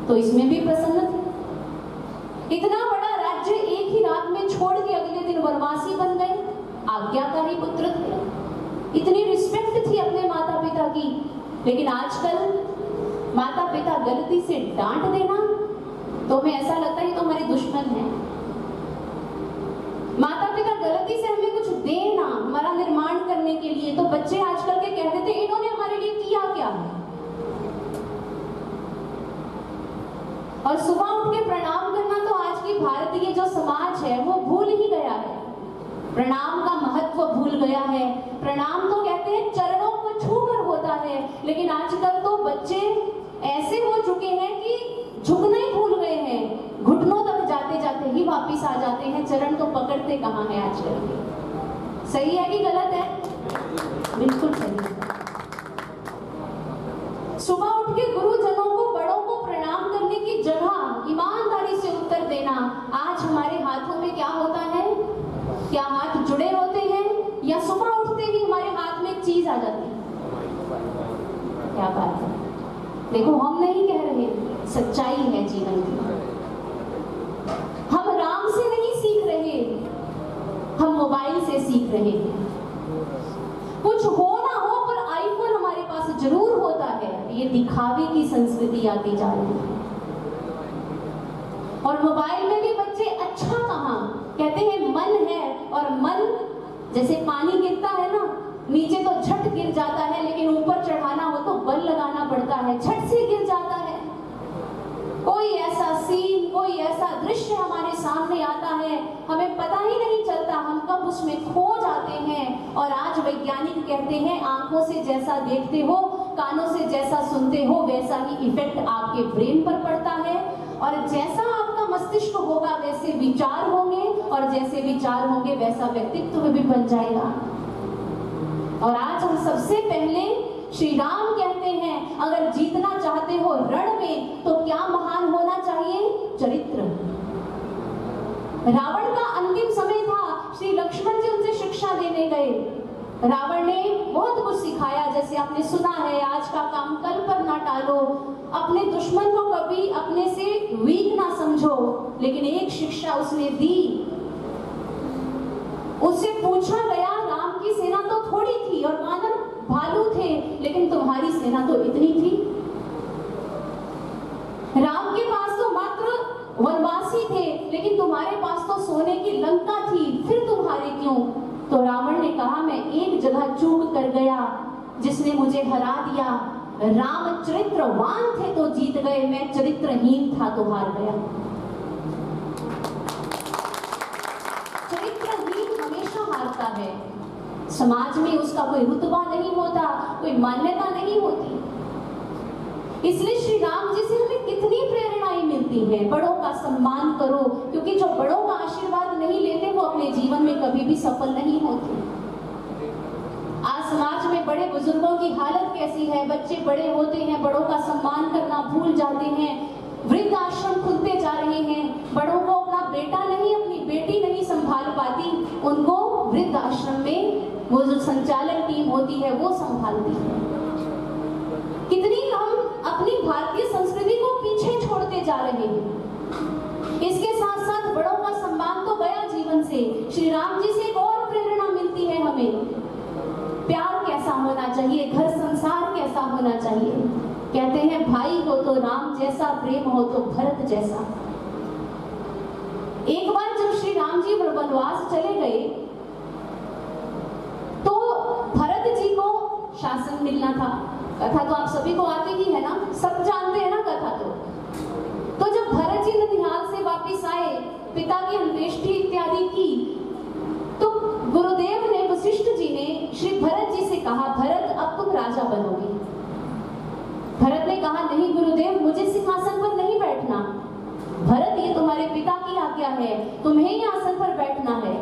तो इसमें भी प्रसन्न थे। इतना बड़ा राज्य एक ही रात में छोड़ के अगले दिन वनवासी बन गए, आज्ञाकारी पुत्र थे, इतनी रिस्पेक्ट थी अपने माता पिता की। लेकिन आजकल माता पिता गलती से डांट देना तो हमें ऐसा लगता है ये तो हमारे दुश्मन है। माता पिता गलती से हमें कुछ देना हमारा निर्माण करने के लिए, तो बच्चे आजकल के कह देते इन्होंने हमारे लिए किया क्या है। और सुबह उठ के प्रणाम करना तो आज की भारतीय जो समाज है वो भूल ही गया है, प्रणाम का महत्व भूल गया है। प्रणाम तो कहते हैं चरणों को छूकर होता है, लेकिन आजकल तो बच्चे ऐसे हो चुके हैं कि झुकना ही भूल गए हैं, घुटनों तक जाते जाते ही वापिस आ जाते हैं, चरण तो पकड़ते कहाँ हैं आजकल के। सही है कि गलत है? बिल्कुल सही है। सुबह उठ के गुरुजनों को, बड़ों को प्रणाम करने की जगह ईमानदारी से उत्तर देना, आज हमारे हाथों में क्या होता है? क्या हाथ जुड़े होते हैं या सुबह उठते ही हमारे हाथ में एक चीज आ जाती है? क्या बात है? देखो, हम नहीं कह रहे, सच्चाई है जीवन की। हम राम से नहीं सीख रहे, हम मोबाइल से सीख रहे हैं। कुछ हो ना हो पर आईफोन हमारे पास जरूर होता है, ये दिखावे की संस्कृति आती जा रही है। और मोबाइल में भी बच्चे अच्छा कहाँ, कहते हैं मन है, और मन जैसे पानी गिरता है ना, नीचे तो झट गिर जाता है, लेकिन ऊपर चढ़ाना हो तो बल लगाना पड़ता है, झट से गिर जाता है। कोई ऐसा सीन, कोई ऐसा दृश्य हमारे सामने आता है, हमें पता ही नहीं चलता, हम कब उसमें खो जाते हैं। और आज वैज्ञानिक कहते हैं, आंखों से जैसा देखते हो, कानों से जैसा सुनते हो, वैसा ही इफेक्ट आपके ब्रेन पर पड़ता है, और जैसा आपका मस्तिष्क होगा वैसे विचार होंगे, और जैसे विचार होंगे वैसा व्यक्तित्व भी बन जाएगा। और आज हम सबसे पहले श्री राम कहते हैं, अगर जीतना चाहते हो रण में तो क्या महान होना चाहिए? चरित्र। रावण का अंतिम समय था, श्री लक्ष्मण जी उनसे शिक्षा देने गए। रावण ने बहुत कुछ सिखाया, जैसे आपने सुना है, आज का काम कल पर ना टालो, अपने दुश्मन को कभी अपने से वीक ना समझो। लेकिन एक शिक्षा उसने दी, उससे पूछा गया, राम की सेना तो थोड़ी थी और वानर भालू थे, लेकिन तुम्हारी सेना तो इतनी थी। राम के पास तो मात्र वनवासी थे, लेकिन तुम्हारे पास तो सोने की लंका थी, फिर तुम्हारे क्यों? तो रावण ने कहा, मैं एक जगह चूक कर गया, जिसने मुझे हरा दिया। राम चरित्रवान थे तो जीत गए, मैं चरित्रहीन था तो हार गया। चरित्रहीन हमेशा हारता है, समाज में उसका कोई रुतबा नहीं होता, कोई मान्यता नहीं होती। इसलिए श्री राम जी से हमें कितनी प्रेरणाएं मिलती हैं, बड़ों का सम्मान करो, क्योंकि जो बड़ों का आशीर्वाद नहीं लेते वो अपने जीवन में कभी भी सफल नहीं होते। आज समाज में बड़े बुजुर्गों की हालत कैसी है, बच्चे बड़े होते हैं, बड़ों का सम्मान करना भूल जाते हैं, वृद्ध आश्रम खुलते जा रहे हैं, बड़ों को अपना बेटा नहीं, अपनी बेटी नहीं संभाल पाती, उनको वृद्ध आश्रम में वो जो संचालक टीम होती है वो संभालती है। कितनी हम अपनी भारतीय संस्कृति को पीछे छोड़ते जा रहे हैं। इसके साथ साथ बड़ों का सम्मान तो गया जीवन से, श्री राम जी से एक और प्रेरणा मिलती है हमें, प्यार कैसा होना चाहिए, घर संसार कैसा होना चाहिए। कहते हैं, भाई हो तो राम जैसा, प्रेम हो तो भरत जैसा। एक बार जब श्री राम जी वनवास चले गए तो भरत जी को शासन मिलना था। कथा तो आप सभी को आती ही है ना, सब जानते हैं ना कथा। तो जब भरत जी ननिहाल से वापिस आए, पिता की अंत्येष्टि इत्यादि की, तो गुरुदेव ने, वशिष्ठ जी ने श्री भरत जी से कहा, भरत अब तुम राजा बनोगे। भरत ने कहा, नहीं गुरुदेव, मुझे सिंहासन पर नहीं बैठना। भरत, ये तुम्हारे पिता की आज्ञा है, तुम्हें ही आसन पर बैठना है।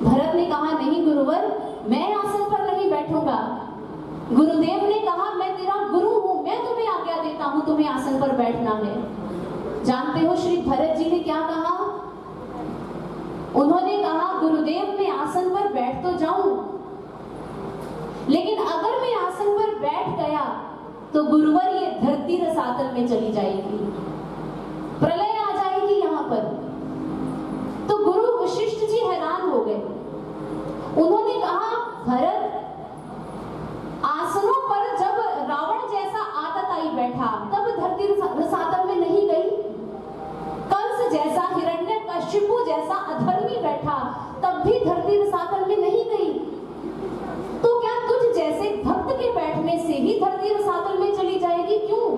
भरत ने कहा, नहीं गुरुवर, मैं आसन पर नहीं बैठूंगा। गुरुदेव ने कहा, मैं तेरा गुरु हूं, मैं तुम्हें आज्ञा देता हूं, तुम्हें आसन पर बैठना है। जानते हो श्री भरत जी ने क्या कहा? उन्होंने कहा, गुरुदेव मैं आसन पर बैठ तो जाऊं, लेकिन अगर मैं आसन पर बैठ गया तो गुरुवर ये धरती रसातल में चली जाएगी, प्रलय आ जाएगी यहाँ पर। तो गुरु वशिष्ठ जी हैरान हो गए। उन्होंने कहा, भरत, आसनों पर जब रावण जैसा आतताई बैठा तब धरती रसातल में नहीं गई। कंस जैसा, हिरण्यकशिपु जैसा अधर्मी बैठा तब भी धरती रसातल में नहीं गई। तो क्या तुझ जैसे भक्त के बैठने से ही धरती रसातल में चली जाएगी, क्यों?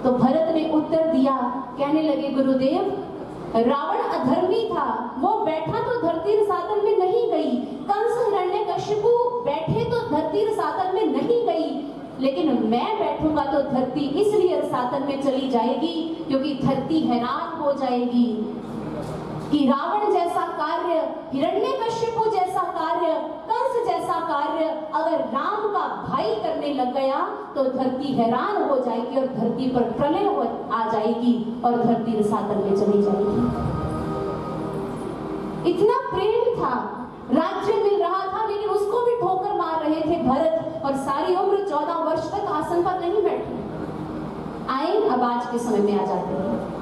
तो भरत ने उत्तर दिया, कहने लगे, गुरुदेव रावण अधर्मी था, वो बैठा तो धरती रसातल में नहीं गई। कंस हिरण्यकशिपु बैठे तो धरती रसातल में नहीं गई, लेकिन मैं बैठूंगा तो धरती इसलिए रसातल में चली जाएगी क्योंकि धरती हैरान हो जाएगी कि रावण जैसा कार्य, हिरण्यकशिपु जैसा कार्य, कंस जैसा कार्य अगर राम का भाई करने लग गया तो धरती हैरान हो जाएगी और धरती पर प्रलय आ जाएगी और धरती रसातल में चली जाएगी। इतना प्रेम था, राज्य मिल रहा था, लेकिन उसको भी ठोकर मार रहे थे भरत और सारी उम्र 14 वर्ष तक आसन पर नहीं बैठे। आए अब आज के समय में आ जाते हैं।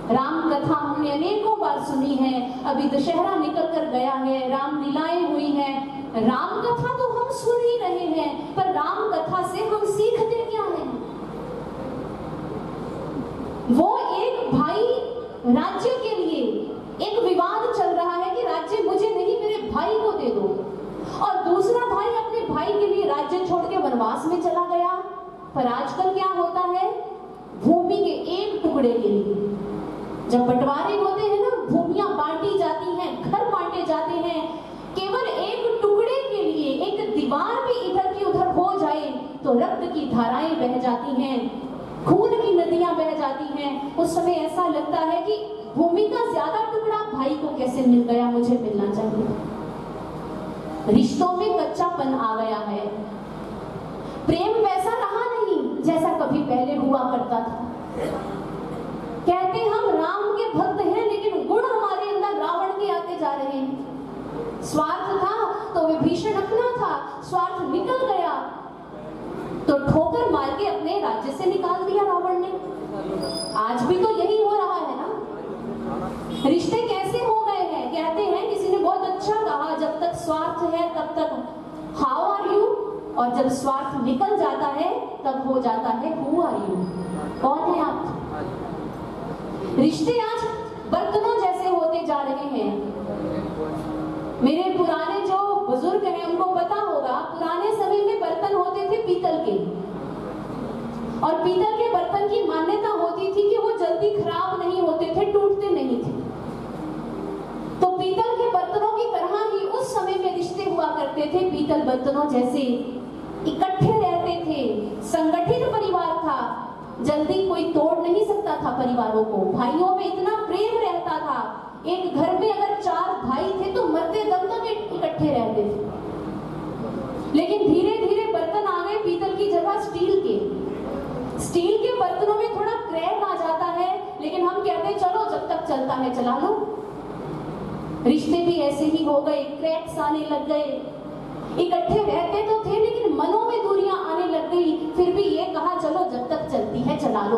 राम कथा हमने अनेकों बार सुनी है, अभी दशहरा निकल कर गया है, राम लीलाएं हुई हैं। राम कथा तो हम सुन ही रहे हैं, पर राम कथा से हम सीखते क्या हैं? वो एक भाई राज्य के लिए, एक विवाद चल रहा है कि राज्य मुझे नहीं मेरे भाई को दे दो, और दूसरा भाई अपने भाई के लिए राज्य छोड़ के वनवास में चला गया। पर आजकल क्या होता है, भूमि के एक टुकड़े के लिए जब बंटवारे होते हैं ना, भूमियां बांटी जाती हैं, घर बांटे जाते हैं, केवल एक टुकड़े के लिए एक दीवार भी इधर की उधर हो जाए तो रक्त की धाराएं बह जाती हैं, खून की नदियां बह जाती हैं। उस समय ऐसा लगता है कि भूमि का ज्यादा टुकड़ा भाई को कैसे मिल गया, मुझे मिलना चाहिए। रिश्तों में कच्चापन आ गया है, प्रेम वैसा रहा नहीं जैसा कभी पहले हुआ करता था। कहते हम राम के भक्त हैं, लेकिन गुण हमारे अंदर रावण के आते जा रहे हैं। स्वार्थ था तो विभीषण अपना था, स्वार्थ निकल गया तो ठोकर मार के अपने राज्य से निकाल दिया रावण ने। आज भी तो यही हो रहा है ना। रिश्ते कैसे हो गए हैं? कहते हैं, किसी ने बहुत अच्छा कहा, जब तक स्वार्थ है तब तक हाउ आर यू, और जब स्वार्थ निकल जाता है तब हो जाता है हु आर यू, कौन है आप। रिश्ते आज बर्तनों जैसे होते जा रहे हैं। मेरे पुराने जो बुजुर्ग हैं उनको पता होगा, पुराने समय में बर्तन होते थे पीतल के, और पीतल के बर्तन की मान्यता होती थी कि वो जल्दी खराब नहीं होते थे, टूटते नहीं थे। तो पीतल के बर्तनों की तरह ही उस समय में रिश्ते हुआ करते थे, पीतल बर्तनों जैसे इकट्ठे रहते थे, संगठित परिवार था, जल्दी कोई तोड़ नहीं सकता था परिवारों को। भाइयों में इतना प्रेम रहता था, एक घर में अगर 4 भाई थे तो मरते दम तक इकट्ठे रहते थे। लेकिन धीरे धीरे बर्तन आ गए पीतल की जगह स्टील के। स्टील के बर्तनों में थोड़ा क्रैक आ जाता है, लेकिन हम कहते हैं चलो जब तक चलता है चला लो। रिश्ते भी ऐसे ही हो गए, क्रैक्स आने लग गए। इकट्ठे रहते तो थे लेकिन मनों में दूरियां आने लग गई, फिर भी ये कहा चलो जब तक चलती है चला लो।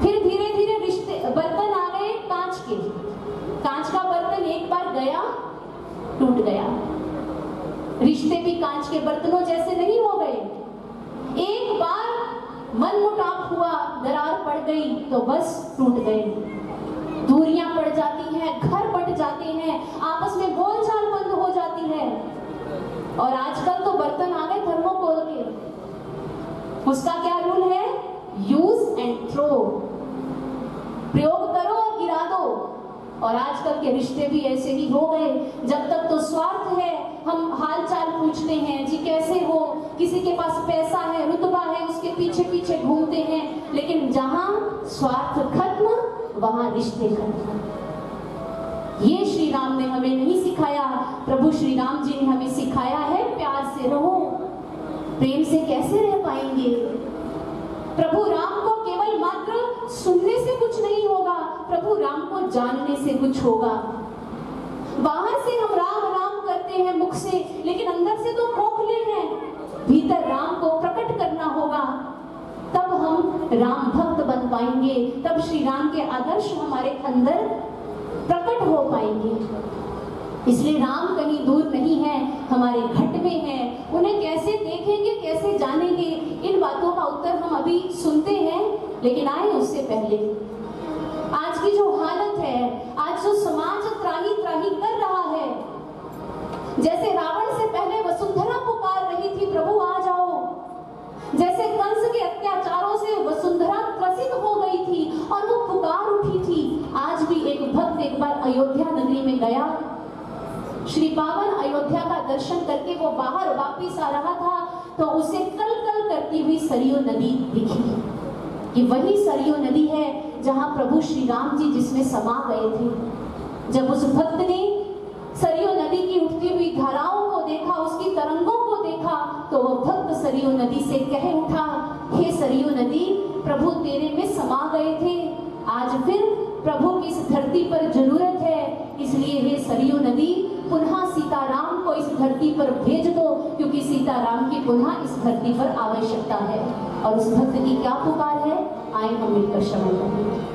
फिर धीरे धीरे रिश्ते बर्तन आ गए कांच के। कांच का बर्तन एक बार गया टूट गया। रिश्ते भी कांच के बर्तनों जैसे नहीं हो गए। एक बार मनमुटाव हुआ, दरार पड़ गई तो बस टूट गए। दूरियां पड़ जाती हैं, घर बट जाते हैं, आपस में बोलचाल बंद हो जाती है। और आजकल तो बर्तन आ गए थर्मोकोल के। उसका क्या रूल है? यूज एंड थ्रो, प्रयोग करो और गिरा दो। और आजकल के रिश्ते भी ऐसे ही हो गए। जब तक तो स्वार्थ है, हम हाल चाल पूछते हैं, जी कैसे हो, किसी के पास पैसा है, रुतबा है, उसके पीछे पीछे घूमते हैं। लेकिन जहां स्वार्थ खत्म वहां रिश्ते खत्म। ये श्री राम ने हमें नहीं सिखाया, प्रभु श्री राम जी ने हमें सिखाया है प्यार से रहो। प्रेम से कैसे रह पाएंगे? प्रभु राम को केवल मात्र सुनने से कुछ नहीं होगा, प्रभु राम को जानने से कुछ होगा। बाहर से हम राम राम करते हैं मुख से, लेकिन अंदर से तो खोखले हैं। भीतर राम को प्रकट करना होगा, तब हम राम भक्त बन पाएंगे, तब श्री राम के आदर्श हमारे अंदर प्रकट हो पाएंगे। इसलिए राम कहीं दूर नहीं है, हमारे घट में है। उन्हें कैसे देखेंगे, कैसे जानेंगे, इन बातों का उत्तर हम अभी सुनते हैं। लेकिन आए उससे पहले आज की जो हालत है, आज जो समाज त्राही त्राही कर रहा है, जैसे रावण से पहले वसुंधरा पुकार रही थी प्रभु आ जाओ, जैसे कंस के अत्याचारों से वसुंधरा त्रसित हो गई थी और वो पुकार उठी थी, आज दर्शन करके वो बाहर वापिस आ रहा था तो उसे कल कल करती हुई सरयू नदी दिखी कि वही सरयू नदी है जहां प्रभु श्री राम जी जिसमें समा गए थे। जब उस भक्त ने सरयू नदी की उठती हुई धाराओं को देखा, उसकी तरंगों को देखा, तो वह भक्त सरयू नदी से कह उठा, हे सरयू नदी, प्रभु तेरे में समा गए थे, आज फिर प्रभु की इस धरती पर जरूरत है, इसलिए हे सरयू नदी पुनः सीताराम को इस धरती पर भेज दो, क्योंकि सीताराम की पुनः इस धरती पर आवश्यकता है। और उस भक्त की क्या पुकार है, आए हम मिलकर श्रवण करें।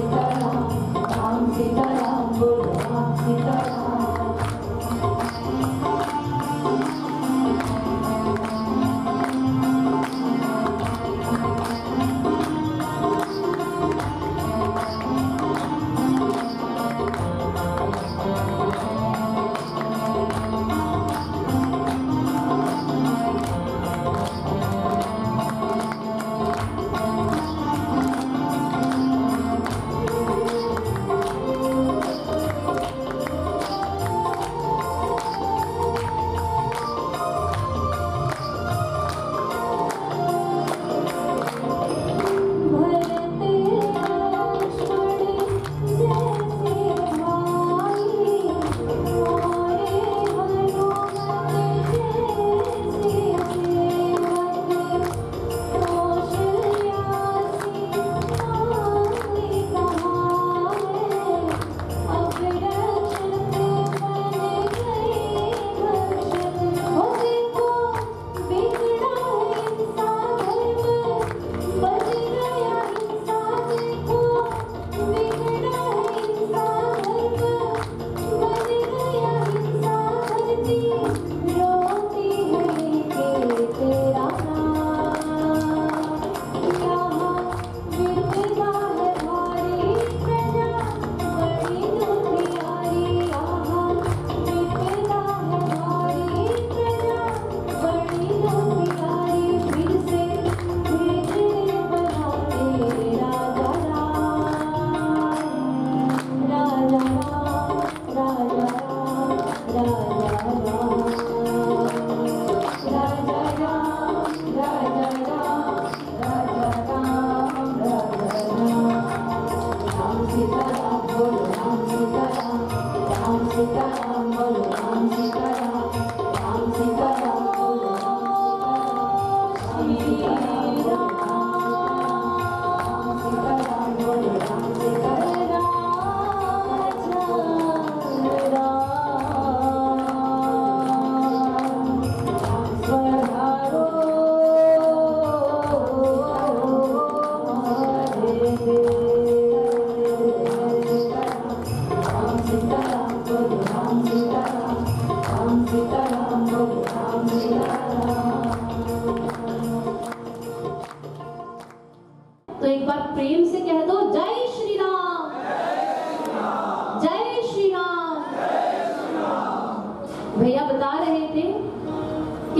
सीताराम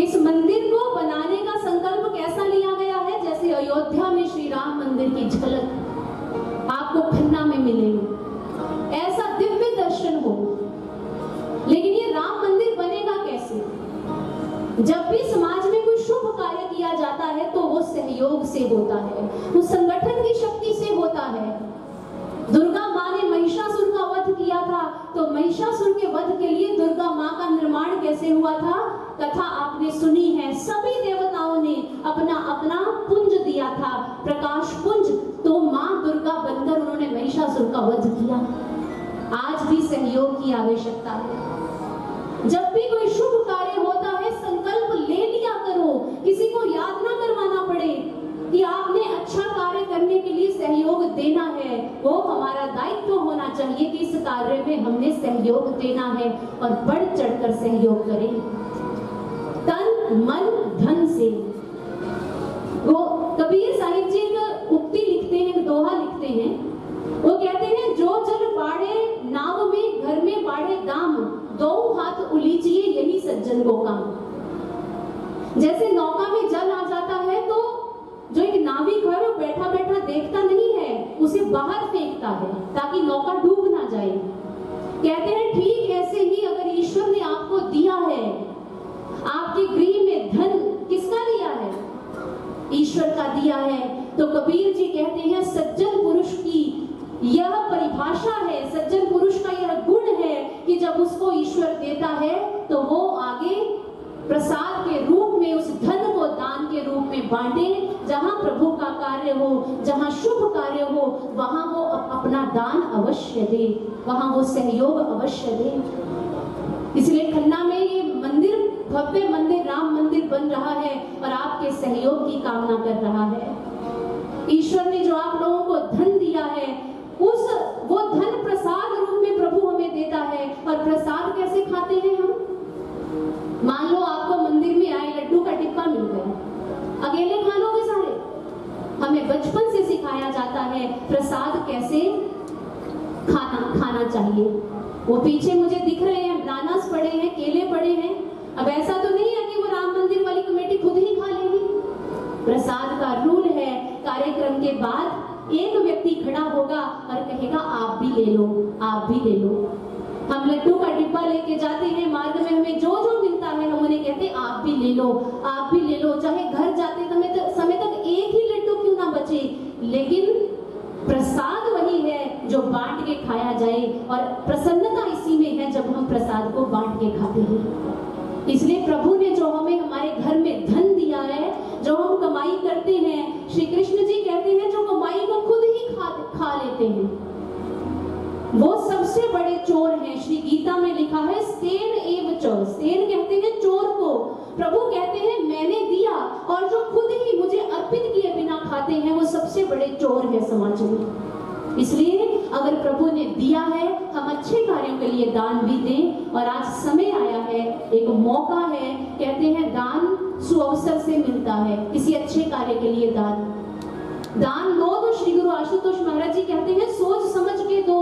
इस मंदिर को बनाने का संकल्प कैसा लिया गया है? जैसे अयोध्या में श्री राम मंदिर की झलक आपको खन्ना में मिलेगी, ऐसा दिव्य दर्शन हो। लेकिन ये राम मंदिर बनेगा कैसे? जब भी समाज में कोई शुभ कार्य किया जाता है तो वो सहयोग से होता है, वो संगठन की शक्ति से होता है। दुर्गा माँ ने महिषासुर का वध किया था, तो महिषासुर के वध के लिए दुर्गा माँ का निर्माण कैसे हुआ था? कथा आपने सुनी है। सभी देवताओं ने अपना अपना पुंज दिया था, प्रकाश पुंज, तो माँ दुर्गा बनकर उन्होंने महिषासुर का वध किया। आज भी सहयोग की आवश्यकता है। जब भी कोई शुभ कार्य होता है, संकल्प ले लिया करो, किसी को याद ना करवाना पड़े कि आपने अच्छा कार्य करने के लिए सहयोग देना है। वो हमारा दायित्व होना चाहिए कि इस कार्य में हमने सहयोग देना है और बढ़ चढ़कर सहयोग करें, तन मन धन से। वो कबीर साहिब जी का उक्ति लिखते हैं, दोहा लिखते हैं, वो कहते हैं, जो जल बाढ़े नाव में, घर में बाढ़े दाम, दो हाथ उलीचिए यही सज्जन को काम। जैसे नौका में जल आ जाता है तो जो एक नाविक है वो बैठा बैठा देखता नहीं है, उसे बाहर फेंकता है ताकि नौका डूब ना जाए। कहते हैं ठीक ऐसे ही अगर ईश्वर ने आपको दिया है, आपके गृह में धन किसका दिया है? ईश्वर का दिया है। तो कबीर जी कहते हैं सज्जन पुरुष की यह परिभाषा है, सज्जन पुरुष का यह गुण है कि जब उसको ईश्वर देता है तो वो आगे प्रसाद के रूप में उस धन को दान के रूप में बांटे। जहां प्रभु का कार्य हो, जहां शुभ कार्य हो, वहां वो अपना दान अवश्य दे, वहां वो सहयोग अवश्य दे। इसलिए खन्ना में ये मंदिर, भव्य मंदिर, राम मंदिर बन रहा है और आपके सहयोग की कामना कर रहा है। ईश्वर ने जो आप लोगों को धन दिया है, वो धन प्रसाद रूप में प्रभु हमें देता है। और प्रसाद कैसे खाते हैं हम? मान लो आपको मंदिर में आए, लड्डू का डिब्बा मिल गया, अकेले खा लोगे सारे? हमें बचपन से सिखाया जाता है प्रसाद कैसे खाना चाहिए। वो पीछे मुझे दिख रहे हैं, बनानास पड़े हैं, केले पड़े हैं। अब ऐसा तो नहीं है कि वो राम मंदिर वाली कमेटी खुद ही खा लेगी। प्रसाद का रूल है, कार्यक्रम के बाद एक व्यक्ति खड़ा होगा और कहेगा आप भी ले लो, आप भी ले लो। हम लड्डू का डिब्बा लेके जाते हैं, मार्ग में हमें जो जो मिलता है हम उन्हें कहते हैं आप भी ले लो, आप भी ले लो। चाहे घर जाते समय तक एक ही लड्डू क्यों ना बचे, लेकिन प्रसाद वही है जो बांट के खाया जाए। और प्रसन्नता इसी में है जब हम प्रसाद को बांट के खाते हैं। इसलिए प्रभु ने जो हमें हमारे घर में धन दिया है, जो हम कमाई करते हैं, श्री कृष्ण जी कहते हैं जो कमाई को खुद ही खा लेते हैं वो सबसे बड़े चोर हैं। श्री गीता में लिखा है स्तेन एव चोर, स्तेन कहते हैं चोर को। प्रभु कहते हैं मैंने दिया और जो खुद ही मुझे अर्पित किए बिना खाते हैं वो सबसे बड़े चोर हैं समाज में। इसलिए अगर प्रभु ने दिया है, हम अच्छे कार्यों के लिए दान भी दें। और आज समय आया है, एक मौका है, कहते हैं दान सुअवसर से मिलता है। किसी अच्छे कार्य के लिए दान लो तो श्री गुरु आशुतोष महाराज जी कहते हैं सोच समझ के दो।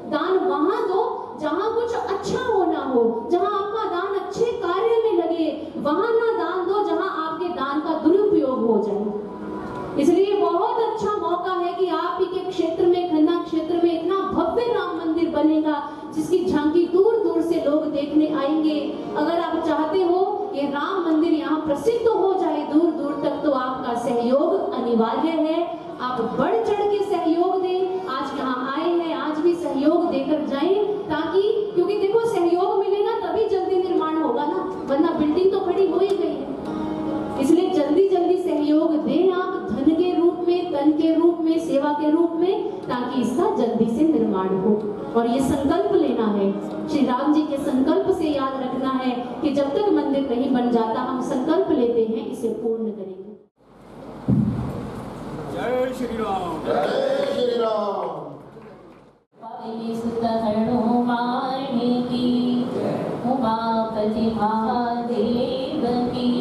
दान वहां दो जहां कुछ अच्छा होना हो, जहां आपका दान अच्छे कार्य में लगे। वहां ना दान दो जहां आपके दान का दुरुपयोग हो जाए। इसलिए बहुत अच्छा मौका है कि आप ही के क्षेत्र में, खन्ना क्षेत्र में इतना भव्य राम मंदिर बनेगा जिसकी झांकी दूर दूर से लोग देखने आएंगे। अगर आप चाहते हो ये राम मंदिर यहाँ प्रसिद्ध हो जाए दूर दूर तक, तो आपका सहयोग अनिवार्य है। आप बढ़ चढ़ के सहयोग दें। आज यहाँ आए हैं, आज भी सहयोग देकर जाएं, ताकि क्योंकि देखो सहयोग मिलेगा तभी जल्दी निर्माण होगा ना, वरना बिल्डिंग तो खड़ी हो ही गई है। इसलिए जल्दी जल्दी सहयोग दें आप, धन के रूप में, तन के रूप में, सेवा के रूप में, ताकि इसका जल्दी से निर्माण हो। और ये संकल्प लेना है, श्री राम जी के संकल्प से याद रखना है कि जब तक मंदिर नहीं बन जाता हम संकल्प लेते हैं इसे पूर्ण करेंगे। जय श्री राम, जय श्री राम। उमापति महादेव की,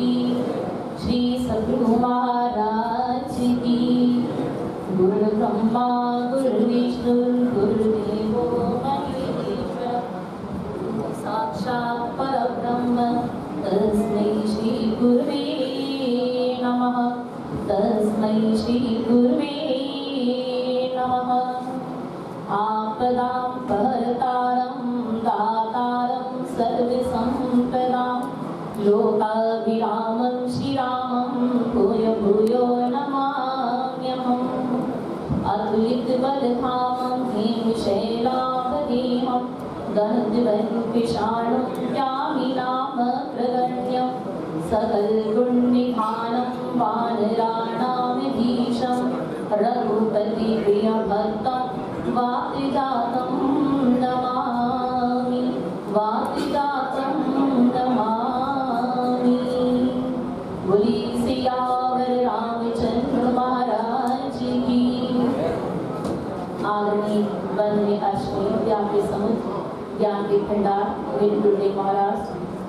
श्री सद्गुरु महाराज की। गुरु ब्रह्मा गुरु विष्णु गुरुदेवो महेश्वर, साक्षात् परब्रह्म तस्मै श्री गुरु श्री गुरुवे नमः। आपदां परतारं दातारं सर्वसम्पदां लोकाभिरामं श्रीरामं भूयो भूयो नमाम्यहम्। अतुलितबलधामं हेमशैलावदेहं गन्धर्वविषाणुं यामिनामग्रगण्यं सकलगुणनिधानं वानराणामधीशं रघुपतिप्रियभक्तं वातिजातं नमामि वातिजातं नमामि। बोली सियावर रामचंद्र महाराज की। आदरणीय वंदनीय अश्विनी ज्ञान के समुद्र ज्ञान के भंडार गुरुदेव महाराज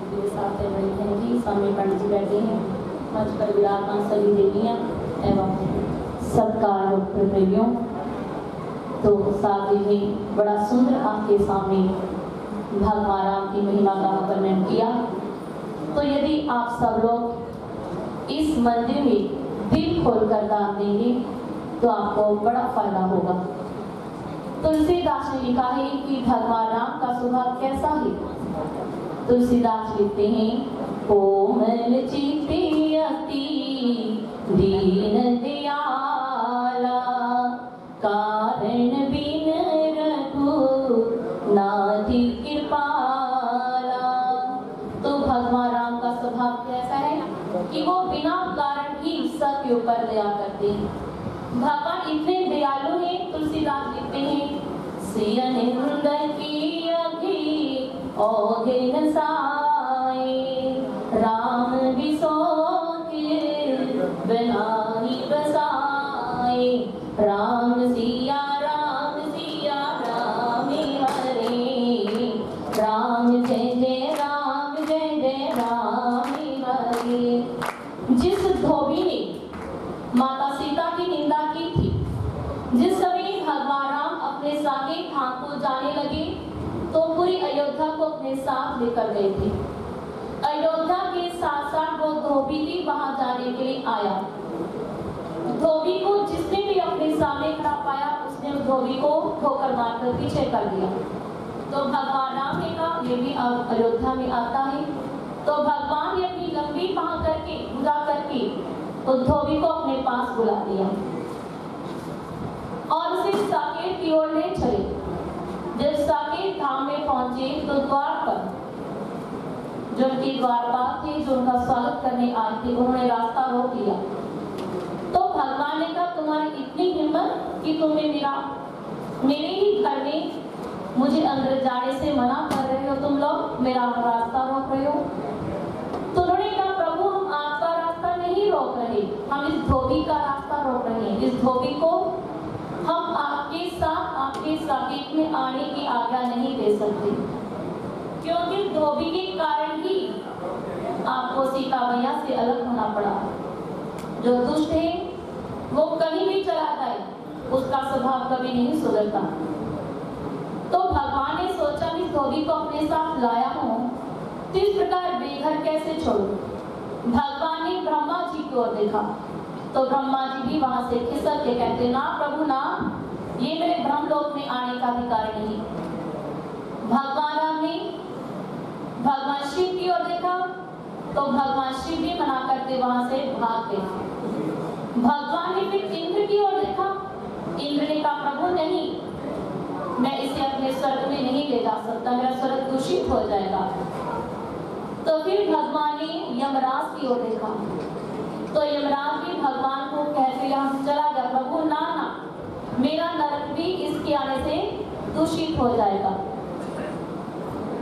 मेरे साथ है बड़ी बहन जी, स्वामी पंडित जी बैठे हैं, मंच पर विराजमान सभी देवियाँ एवं सत्कार प्रेमियों। तो साथ ही बड़ा सुंदर आपके सामने भगवान राम की महिमा का वर्णन किया। तो यदि आप सब लोग इस मंदिर में दिल खोलकर दान देंगे तो आपको बड़ा फायदा होगा। तुलसीदास ने लिखा है कि भगवान राम का स्वभाव कैसा है। तुलसीदास लिखते हैं, कोमल चित्ते अति दीन दयाला कारण बिन रघुनाथि कृपाला। तो भगवान राम का स्वभाव कैसा है कि वो बिना कारण ही सबके ऊपर दया करते हैं। भगवान इतने दयालु हैं, तुलसीदास लिखते हैं, सिय निंद की अघि ओघे न साए राम बिसोके बनाही बसाए। राम सिया राम हरे राम जय जय राम हरे। जिस धोबी ने माता सीता की निंदा की थी, जिस समय भगवान राम अपने सागे धाम को जाने लगे तो पूरी अयोध्या को अपने साथ लेकर गए थे। अयोध्या के साथ साथ वो धोबी भी वहां जाने के लिए आया। धोबी को जिसने भी अपने सामने खड़ा पाया उसने उस धोबी को ठोकर मारकर पीछे कर दिया। तो भगवान राम ने कहा ये भी अयोध्या में आता है। तो भगवान ने अपनी लंबी बांह करके बुला करके उस धोबी को अपने पास बुला दिया और उसे साकेत की ओर ले चले। जब साकेत धाम में पहुंचे तो द्वार पर जो उनके द्वारपाल थे, जो उनका स्वागत करने आए थे, उन्होंने रास्ता रोक लिया। तो भगवान ने कहा, तुम्हारी इतनी हिम्मत कि तुमने मेरे ही घर में मुझे अंदर जाने से मना कर रहे हो, तुम लोग मेरा रास्ता रोक रहे हो। तो उन्होंने कहा, प्रभु हम आपका रास्ता नहीं रोक रहे, हम इस धोबी का रास्ता रोक रहे हैं। इस धोबी को हम आपके साथ आपके साकेत में आने की आज्ञा नहीं दे सकते, क्योंकि धोबी के कारण ही आपको सीता मैया से अलग होना पड़ा। जो दुष्ट है वो कहीं भी चला जाए, उसका स्वभाव कभी नहीं सुधरता। तो भगवान ने सोचा कि धोबी को अपने साथ लाया हूं तो इस प्रकार बेघर कैसे छोड़ूं। भगवान ने ब्रह्मा जी की ओर देखा तो ब्रह्मा जी भी वहां से खिसक के कहते, ना प्रभु ना, ये मेरे ब्रह्मलोक में आने का अधिकार नहीं। भगवान राम ने भगवान शिव की ओर देखा तो भगवान शिव भी मना करते वहां से भाग गए। भगवान ने फिर इंद्र की ओर देखा, इंद्र ने कहा, प्रभु नहीं, मैं इसे अपने स्वर्ग में नहीं ले जा सकता, मेरा स्वर्ग दूषित हो जाएगा। तो फिर भगवान ने यमराज की ओर देखा तो यमराज भी भगवान को कहते यहाँ चला गया, प्रभु ना ना, मेरा नरक भी इसके आने से दूषित हो जाएगा।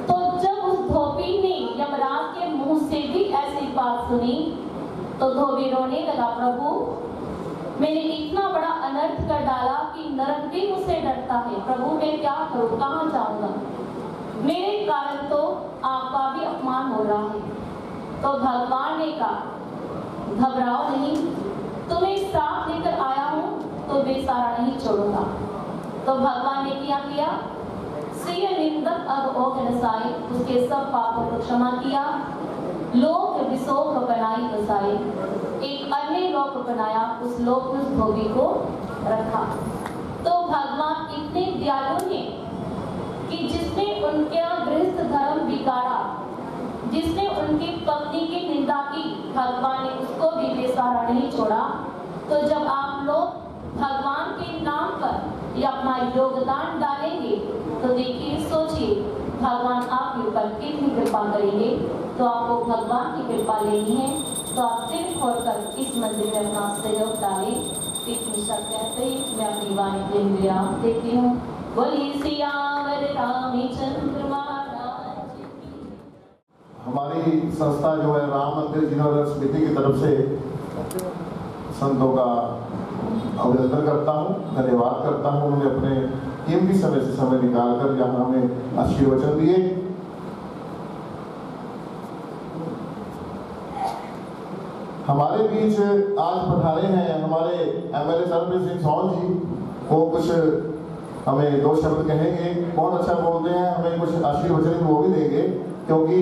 तो जब उस धोबी ने यमराज के मुंह से भी ऐसी बात सुनी तो धोबी रोने लगा, प्रभु मैंने इतना बड़ा अनर्थ कर डाला कि नरक भी मुझसे डरता है, प्रभु मैं क्या करूं, कहां जाऊंगा, मेरे कारण तो आपका भी अपमान हो रहा है। तो भगवान ने कहा, घबराओ नहीं, तुम्हें साथ लेकर आया हूं तो बेसारा नहीं छोड़ूंगा। तो भगवान ने क्या किया, श्री निंदक अब ओघनसाई, उसके सब पापों को क्षमा किया, लोक विशोक बनाई बसाई, एक अन्य लोक बनाया, उस लोक उस धोबी को रखा। तो भगवान इतने दयालु हैं कि जिसने उनके गृहस्थ धर्म बिगाड़ा, जिसने उनकी पत्नी की निंदा की, भगवान ने उसको भी बेसहारा नहीं छोड़ा। तो जब आप लोग भगवान के नाम पर या अपना योगदान डालेंगे तो देखिए, सोचिए भगवान आपके ऊपर कितनी कृपा करेंगे। तो आपको भगवान की कृपा लेनी है तो आप दिल खोलकर इस मंदिर में अपना सहयोग डालें। इतनी शब्द कहते ही मैं अपनी वाणी के विराम देती हूँ। बोलिए सियावर रामचंद्र महाराज की। हमारी संस्था जो है राम मंदिर जीर्णोद्धार समिति की तरफ से संतों का अभिनंदन करता हूँ, धन्यवाद करता हूँ। उन्होंने अपने कीमती समय से समय निकालकर यहाँ हमें आशीर्वचन दिए। हमारे बीच आज पधारे हैं हमारे एमएलए सरबजीत सिंह सौन जी। वो कुछ हमें दो शब्द कहेंगे, बहुत अच्छा बोलते हैं, हमें कुछ आशीर्वचन वो भी देंगे क्योंकि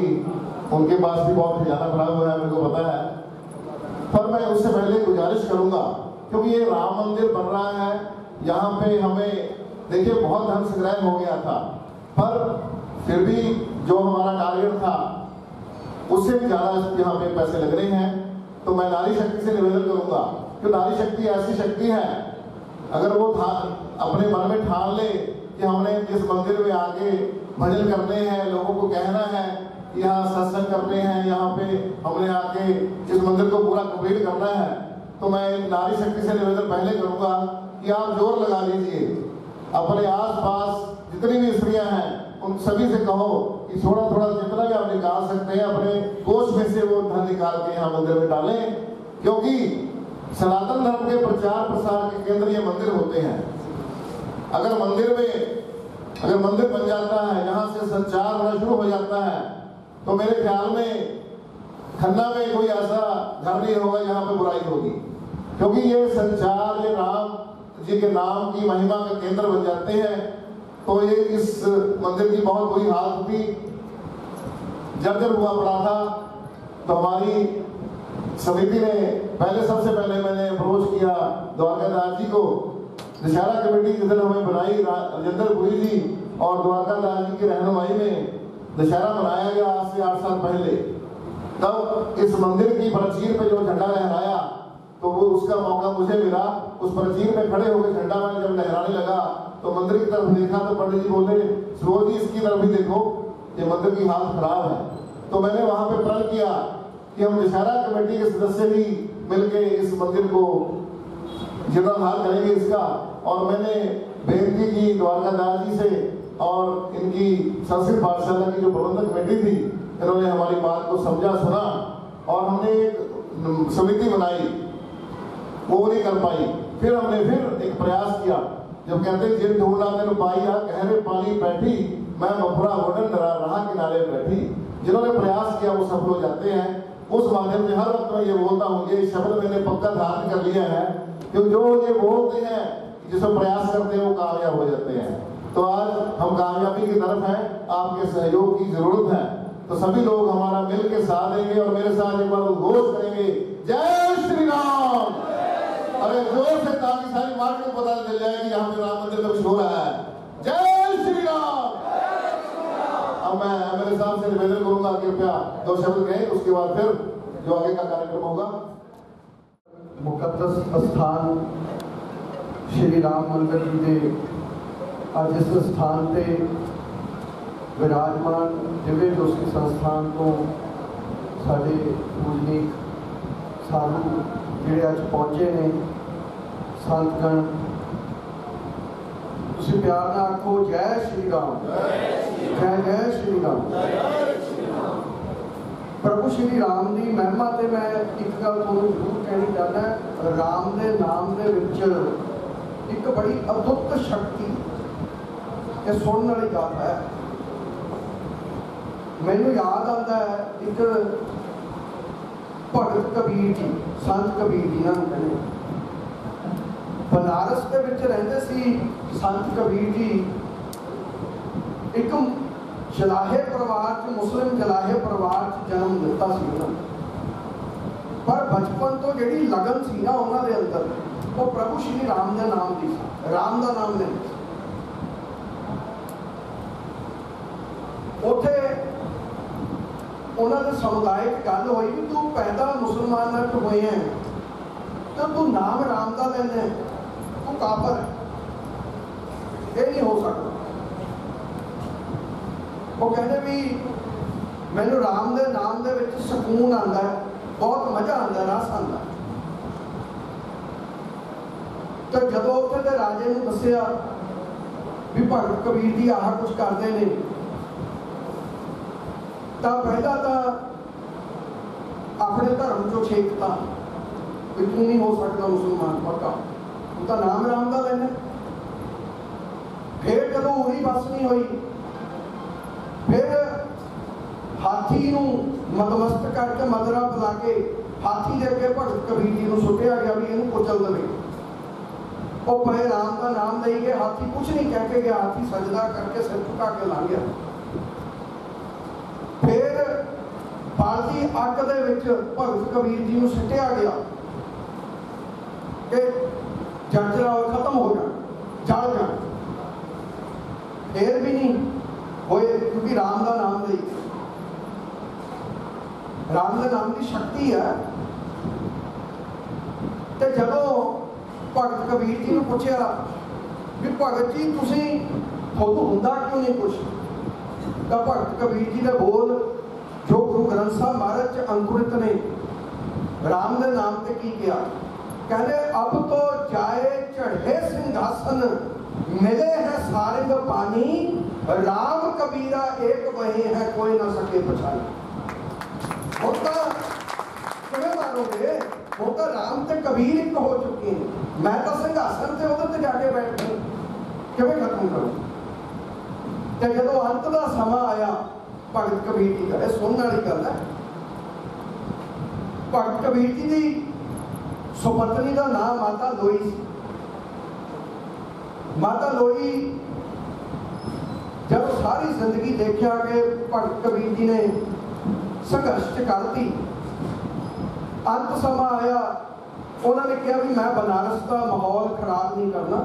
उनके पास भी बहुत खजाना भरा हुआ है, मेरे को पता है। पर मैं उससे पहले गुजारिश करूंगा क्योंकि ये राम मंदिर बन रहा है, यहाँ पे हमें देखिए बहुत धन संग्रह हो गया था, पर फिर भी जो हमारा टारगेट था उससे भी ज़्यादा यहाँ पे पैसे लग रहे हैं। तो मैं नारी शक्ति से निवेदन करूंगा कि नारी शक्ति ऐसी शक्ति है, अगर वो अपने मन में ठान ले कि हमने जिस मंदिर में आके भजन करने हैं, लोगों को कहना है, यहाँ सत्संग करने हैं, यहाँ पे हमने आके इस मंदिर को पूरा कंप्लीट करना है, तो मैं नारी शक्ति से निवेदन पहले करूंगा कि आप जोर लगा लीजिए, अपने आसपास जितनी भी स्त्रियां हैं उन सभी से कहो कि थोड़ा थोड़ा जितना भी आप निकाल सकते हैं अपने कोष में से वो धन निकाल के यहाँ मंदिर में डालें, क्योंकि सनातन धर्म के प्रचार प्रसार के केंद्र ये मंदिर होते हैं। अगर मंदिर बन जाता है, यहाँ से संचार होना शुरू हो जाता है, तो मेरे ख्याल में खन्ना में कोई ऐसा घर नहीं होगा जहाँ पे बुराई होगी, क्योंकि ये संचार, ये राम जी के नाम की महिमा का केंद्र बन जाते हैं। तो ये इस मंदिर की बहुत बुरी हालत थी, जर्जर हुआ पड़ा था। तो हमारी समिति ने सबसे पहले मैंने अप्रोच किया द्वारकादास जी को। दशहरा कमेटी जिस दिन हमें बनाई, राजेंद्र पुरी जी और द्वारकादास जी की रहनुमाई में दशहरा मनाया गया आज से 8 साल पहले। तब इस मंदिर की प्राचीर पे जो झंडा लहराया तो वो उसका मौका मुझे मिला। उस प्राचीर में खड़े होकर झंडा मैंने जब लहराने लगा तो मंदिर की तरफ देखा तो पंडित जी बोले, सुबोध जी इसकी तरफ भी देखो, ये मंदिर की हालत खराब है। तो मैंने वहां पे प्रण किया कि हम दशहरा कमेटी के सदस्य भी मिलकर इस मंदिर को जीर्णोद्धार करेंगे इसका। और मैंने बेनती की द्वारकादास जी से और इनकी संस्कृत पाठशाला की जो प्रबंधक कमेटी थी, इन्होंने हमारी बात को समझा, सुना और हमने एक समिति बनाई, वो नहीं कर पाई। फिर हमने एक प्रयास किया, जब कहते जिन ढूंढा तेन पाइया, गहरे पानी बैठी, मैं मथुरा वोडन डरा रहा किनारे बैठी। जिन्होंने प्रयास किया वो सफल हो जाते हैं। उस माध्यम से हर वक्त मैं ये बोलता हूँ, ये शब्द मैंने पक्का धारण कर लिया है कि जो ये बोलते हैं, जिसमें प्रयास करते हैं वो कामयाब हो जाते हैं। तो आज हम कामयाबी की तरफ हैं, आपके सहयोग की जरूरत है। तो सभी लोग हमारा मिल के साथ देंगे और मेरे साथ एक बार उद्घोष करेंगे, जय श्री राम। अरे जोर से, ताकि सारी मार्केट को पता चल जाए कि यहाँ पे राम मंदिर में कुछ हो रहा है। जय श्री राम। अब मैं एमएलए साहब से निवेदन करूंगा, कृपया 2 शब्द कहें, उसके बाद फिर जो आगे का कार्यक्रम होगा। मुकद्दस स्थान श्री राम मंदिर जी के आज इस स्थान पे विराजमान दिव्य जोशी संस्थान को साढ़े पूजनीक साधु ਜਿਹੜੇ ਅੱਜ पहुंचे ने संतगण, तुसीं प्यार नाल आखो जय श्री राम, जय जय श्री राम। प्रभु श्री राम की महिमा ते मैं एक गल तुहानूं जरूर कहनी चाहना। राम के नाम दे विच एक बड़ी अद्भुत शक्ति ये सुनने वाली गल है। मैनूं याद आता है एक भगत कबीर जी, संत कबीर जी ना कहने, बनारस के विच रहिंदे सी संत कबीर जी। एक जलाहे परिवार च, मुस्लिम जलाहे परिवार च जन्म लिता सी उन्होंने। पर बचपन तो जिहड़ी लगन सी ना उन्हां दे अंदर वो प्रभु श्री राम दे नाम दी सी, राम दा नाम नहीं। उत्थे उन्होंने समुदायिक गल हुई कि तू पैदा मुसलमान हुए हैं तो तू नाम राम का लेना, तू काफर है, ये नहीं हो सकता। वो कहते भी मैनू राम दे नाम दे विच सुकून आंदा है, बहुत मजा आंदा, रस आंदा। तो जदों उत्थे दे राजे नूं दस्सिया भी भगत कबीर जी आह कुछ करते हैं, तो पहला तो अपने धर्म चो छेकता भी तू नहीं हो सकता मुसलमान पक्का, तू तो नाम राम का लेना। फिर जब उरी बस नहीं हुई, फिर हाथी नूं मदमस्त करके मदरा बुला के हाथी दे अगे भगत कबीर जी नूं सुटिया गया भी इहनूं कुचल देवे। वो पहले राम का नाम ले गए, हाथी कुछ नहीं कह के गया, हाथी सजदा करके सिर झुका के लंघ गया। फिर बालदी अग दे विच भगत कबीर जी नूं सिटिया गया कि जर्जरा खत्म हो जा, जल जा। फिर भी नहीं होए क्योंकि राम का नाम ले, राम के नाम की शक्ति है। तो जदों भगत कबीर जी ने पूछा भी भगत जी तुसीं तुहानूं हुंदा क्यों नहीं कुछ, तो भगत कबीर जी ने बोल जो गुरु ग्रंथ साहब महाराज अंकुरित ने राम के नाम पे की किया, कहते अब तो जाए चढ़े सिंहासन मिले हैं सारिंग पानी, राम कबीरा एक वही है कोई ना सके पछानी। होता किवें मानोगे, होता राम ते कबीर एक हो चुके हैं, मैं तो सिंहासन से उधर ते जाके बैठ गई, किवें खत्म करूं। तो जदों अंत का समा आया भगत कबीर जी का, सुनने वाली गल है, भगत कबीर जी की सुपत्नी का नाम माता लोई सी। माता लोई जब सारी जिंदगी देखा कि भगत कबीर जी ने संघर्ष करती, अंत समा आया, उन्होंने कहा भी मैं बनारस का माहौल खराब नहीं करना,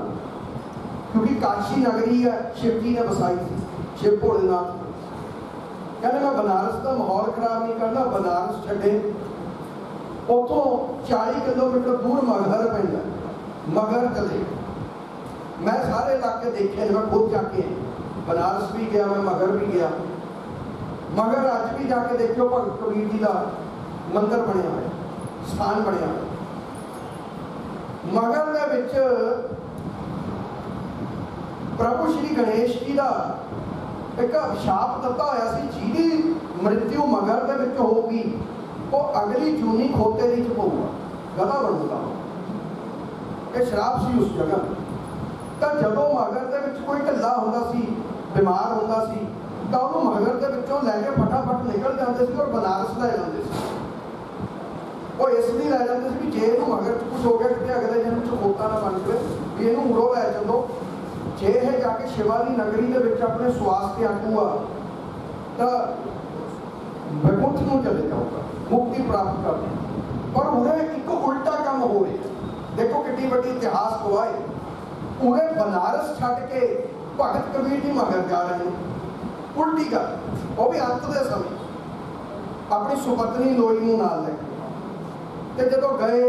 क्योंकि काशी नगरी है शिव जी ने बसाई थी, शिव भोलेनाथ। कहने मैं बनारस का माहौल खराब नहीं करना, बनारस छड्डे उतों 40 किलोमीटर दूर मगहर पैंदा, मगहर चले। मैं सारे इलाके देखे, मैं खुद जाके बनारस भी गया, मैं मगहर भी गया। मगहर अज भी जाके देखो भगत कबीर जी का मंदिर बनया है, स्थान बनया है। मगहर दे विच प्रभु श्री गणेश जी का एक शाप दिता होया सी, जिहदी मृत्यु मगहर दे विच होगी वो अगली जूनी खोते दी च होगा, गधा बनूगा। ये श्राप सी उस जगह। तो जदों मगहर दे विच कोई ढिल्ला हुंदा सी, बीमार हुंदा सी, तो उन्होंने मगहर दे विचों लैके फटाफट निकल जाते सी और बनारस लै जाते सी। वो इसलिए लै जाते सी जे इहनूं मगहर च कुछ हो गया कि अगले जन्म च खोता ना बन जाए, भी इहनूं उड़ो लै चलो। जे यह जाके शिवाली नगरी के विच अपने स्वास्थ्य आटूआ तो वैकुंठ में चले जाऊगा, मुक्ति प्राप्त कर। पर उन्हें एक उल्टा काम हो रहा, देखो कितनी बड़ी इतिहास को आए। उन्हें बनारस छड़ के भगत कबीर जी मगहर जा रहे हैं, उल्टी गल, वो भी अंत के समय अपनी सुपत्नी लोई नूं नाल लेके। जदों गए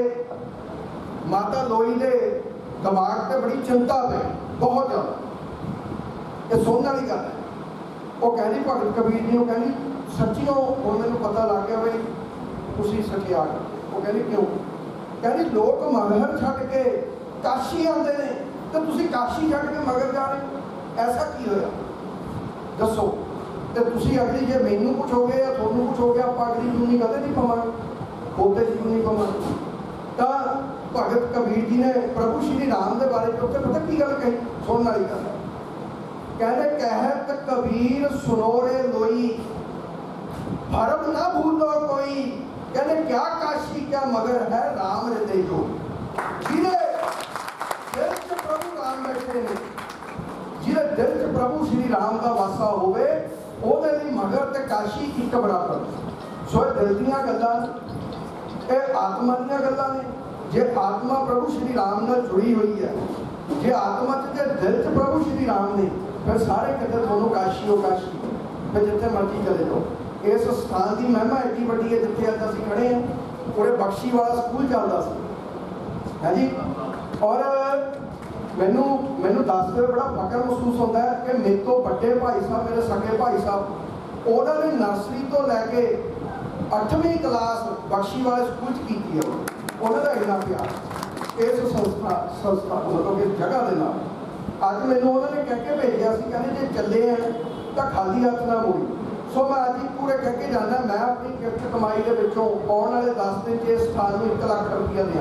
माता लोई दे दिमाग ते बड़ी चिंता पई, बहुत ज़्यादा। ये सुनने वाली गल है। वो कहनी भगत कबीर जी कहनी सच्चियों हुण मैनूं पता लग गया बई तुसीं सचिया। वो कहनी क्यों? कहनी लोग मगहर छड्ड के काशी आते हैं तो तुसीं काशी छड्ड के मगहर जा रहे हो, ऐसा की होया दसो। तो तुसीं अगली जे मैनूं कुछ हो गया या तुहानूं कुछ हो गया, आपां अगली जूनी कदे नहीं पवांगे, खोते च जूनी पवांगे। तो भगत कबीर जी ने प्रभु श्री राम के बारे में उत्थे पता की गल कही, सुनने वाली गल। कहते कहत कबीर सुनो रे लोई, भरम ना भूलो कोई। कहते क्या काशी क्या मगर है राम रे दे जो। जिले दिल च प्रभु राम बैठे ने, जिले दिल च प्रभु श्री राम का वासा होवे, ओदे लई मगर ते काशी एक बराबर। सो दिल दीयां गल्लां ये आत्मा दी गल्लां ने। जे आत्मा प्रभु श्री राम नाल जुड़ी हुई है, जे आत्मा च दिल च प्रभु श्री राम ने, फिर सारे किते तुहानूं काशी हो काशी, फिर जिथे मर्जी चले जाओ। इस स्थान की महिमा एडी वड्डी है जिथे अज असीं खड़े हैं। पूरे बख्शी वाला स्कूल चलता सी है जी। और मैनू दसते हुए बड़ा फकर महसूस होता है कि मेरे तो बड़े भाई साहब, मेरे सगे भाई साहब, उन्होंने नर्सरी तो लैके 8वीं क्लास बख्शी वाले स्कूल की है। उन्होंने इन्ना प्यार इस संस्था मतलब इस जगह के नाल। अज मैनू उन्होंने कह के भेजा सी, कहते जे चले हैं तो खाली हथ ना मोड़ी। सो मैं अज ही पूरे कह के जाना, मैं अपनी किरत कमाई के विचों आने वाले 10 दिन इस स्थान में 1 लाख रुपया दें।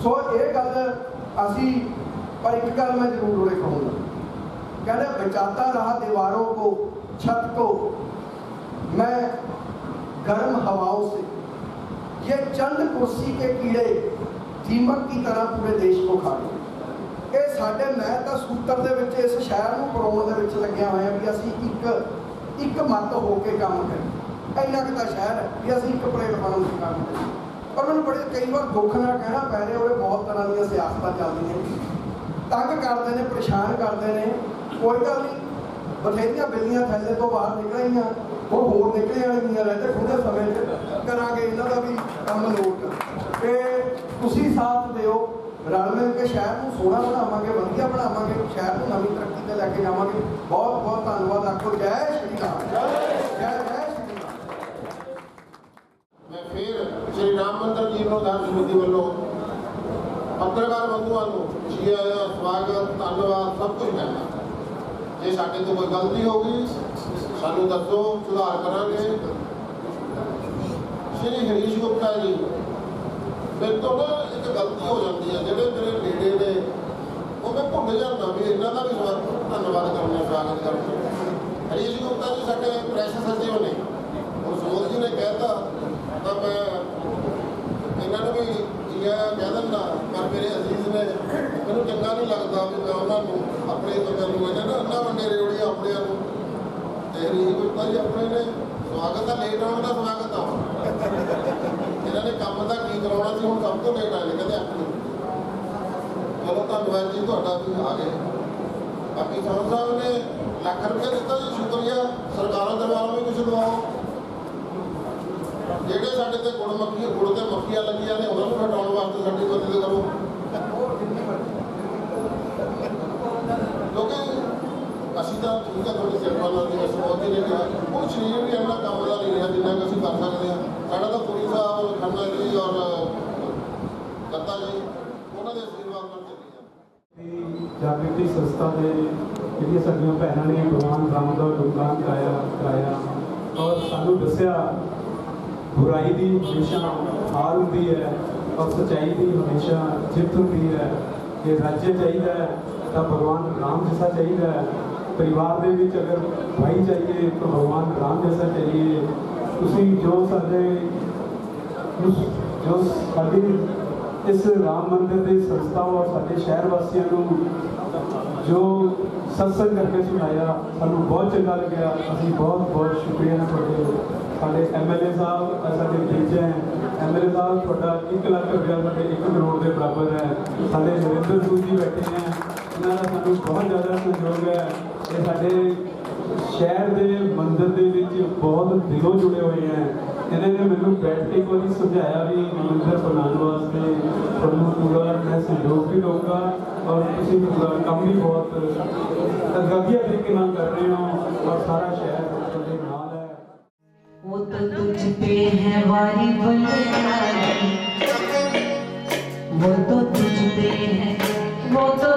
सो ये गल असी, पर एक गल मैं जरूर उन्हें कहूँगा, कहते बचाता रहा दीवारों को, छत को मैं गर्म हवाओं से, ये चंद कुर्सी के कीड़े दीमक की तरह पूरे देश को खा गए। ये साडे मैं तो सूत्र दे विच इस शहर में परोण दे विच लग्या होया भी असी एक मत होके काम करें। इन्ना कि शहर है भी असी एक प्लेटफार्म से काम करें। पर मैंने बड़े कई बार दुख ना कहना पै रहा, और बहुत तरह दी सियासत चलती हैं, तंग करते हैं, परेशान करते हैं। कोई गल नहीं, बथेरियां बिल्लियां थैले तो बाहर निकलियां, वो होर निकले वाली रहते खुदे समय करांगे इन्हां दा भी काम लोट ते तुसीं साथ दिओ, रल मिल के शहर को सोहना बनावांगे, वधिया बनावांगे, शहर को नवीं तरक्की ते लैके जावांगे। बहुत बहुत धन्नवाद। आखो जय श्री राम, जय जय श्री राम। मैं फिर श्री राम मंदिर जीर्णोद्धार समिति वालों पत्रकार बंधुओं को जी आया, स्वागत, धन्यवाद सब कुछ कहना। जे साडे तो कोई गलती होगी सानू दसो, सुधार करांगे। श्री हरीश गुप्ता जी, मेरे तो ना एक गलती हो जाती है, जेडे मेरे नेड़े ने वो मैं भुल जाता भी इन्हों का भी धन्यवाद करना, स्वागत करना। हरीश गुप्ता जी साडे प्रैस सचिव ने, और सूद जी ने कहता तो मैं इन्होंने भी जिया कह दिता, पर मेरे अजीज ने मैनू चंगा नहीं लगता भी मैं उन्होंने अपने बंदे इन्हें ना अन्ना वंडे रेवड़ी अपने हरीश गुप्ता जी अपने ने स्वागत है, लेट आने का स्वागत आ। इन्होंने काम का की करवाना सी, हम सब तो लेट आए कहते अपने। चलो धन्यवाद जी, तुहाडा भी आ गए। बाकी चौहान साहब ने लाख रुपया दिता जी, शुक्रिया। सरकारों दरबारों में कुछ दवाओ। जेडे साडे ते गुड़ ते मक्खियां लगियां ने उन्होंने हटाने वास्ते साडी मदद करो, क्योंकि असीं तां ठीक है थोड़ी सेवा लाती है। मोदी ने कहा वो शरीर भी इन्ना काम का नहीं रहा जिन्ना कि असीं कर सकते हैं। साडा तो पुरी साहब, खन्ना जी और दत्ता जी उन्होंने आशीर्वाद नाल चली जागृति संस्था के जिहड़ियां साडीआं भैणां ने भगवान राम का गुणगान कराया और सानू दस्सिया बुराई की हमेशा हार होती है और सच्चाई की हमेशा जित होती है। ये राज्य चाहिए तो भगवान राम जैसा चाहिए, परिवार के बीच अगर भाई चाहिए तो भगवान राम जैसा चाहिए। तुसी जो साडी इस राम मंदिर की संस्था और साडे शहर वासियों को जो सत्संग करके सुनाया, सानू बहुत चंगा लग्या। असीं बहुत बहुत शुक्रिया है तुहाडे। साडे MLA साहब साडे टीचर हैं, MLA साहब तुहाडा 1 लाख रुपया साडे 1 करोड़ के बराबर है। साडे नरेंद्र सूद जी बैठे हैं, इन्हां दा सानू बहुत ज़्यादा सहयोग है। ये साडे शहर के मंदिर के विच बहुत दिलों जुड़े हुए हैं। इन्होंने मैंने बैठ के एक बार समझाया भी मंदिर बनाने वास्ते तुहानू पूरा मैं सहयोग भी दूँगा और तुसीं पूरा काम भी बहुत गंभीर तरीके नाल कर रहे हो और सारा शहर तुहाडे नाल है। वो तो तुझ पे है वारी बलिहारी, वो तो तुझ पे है, वो तो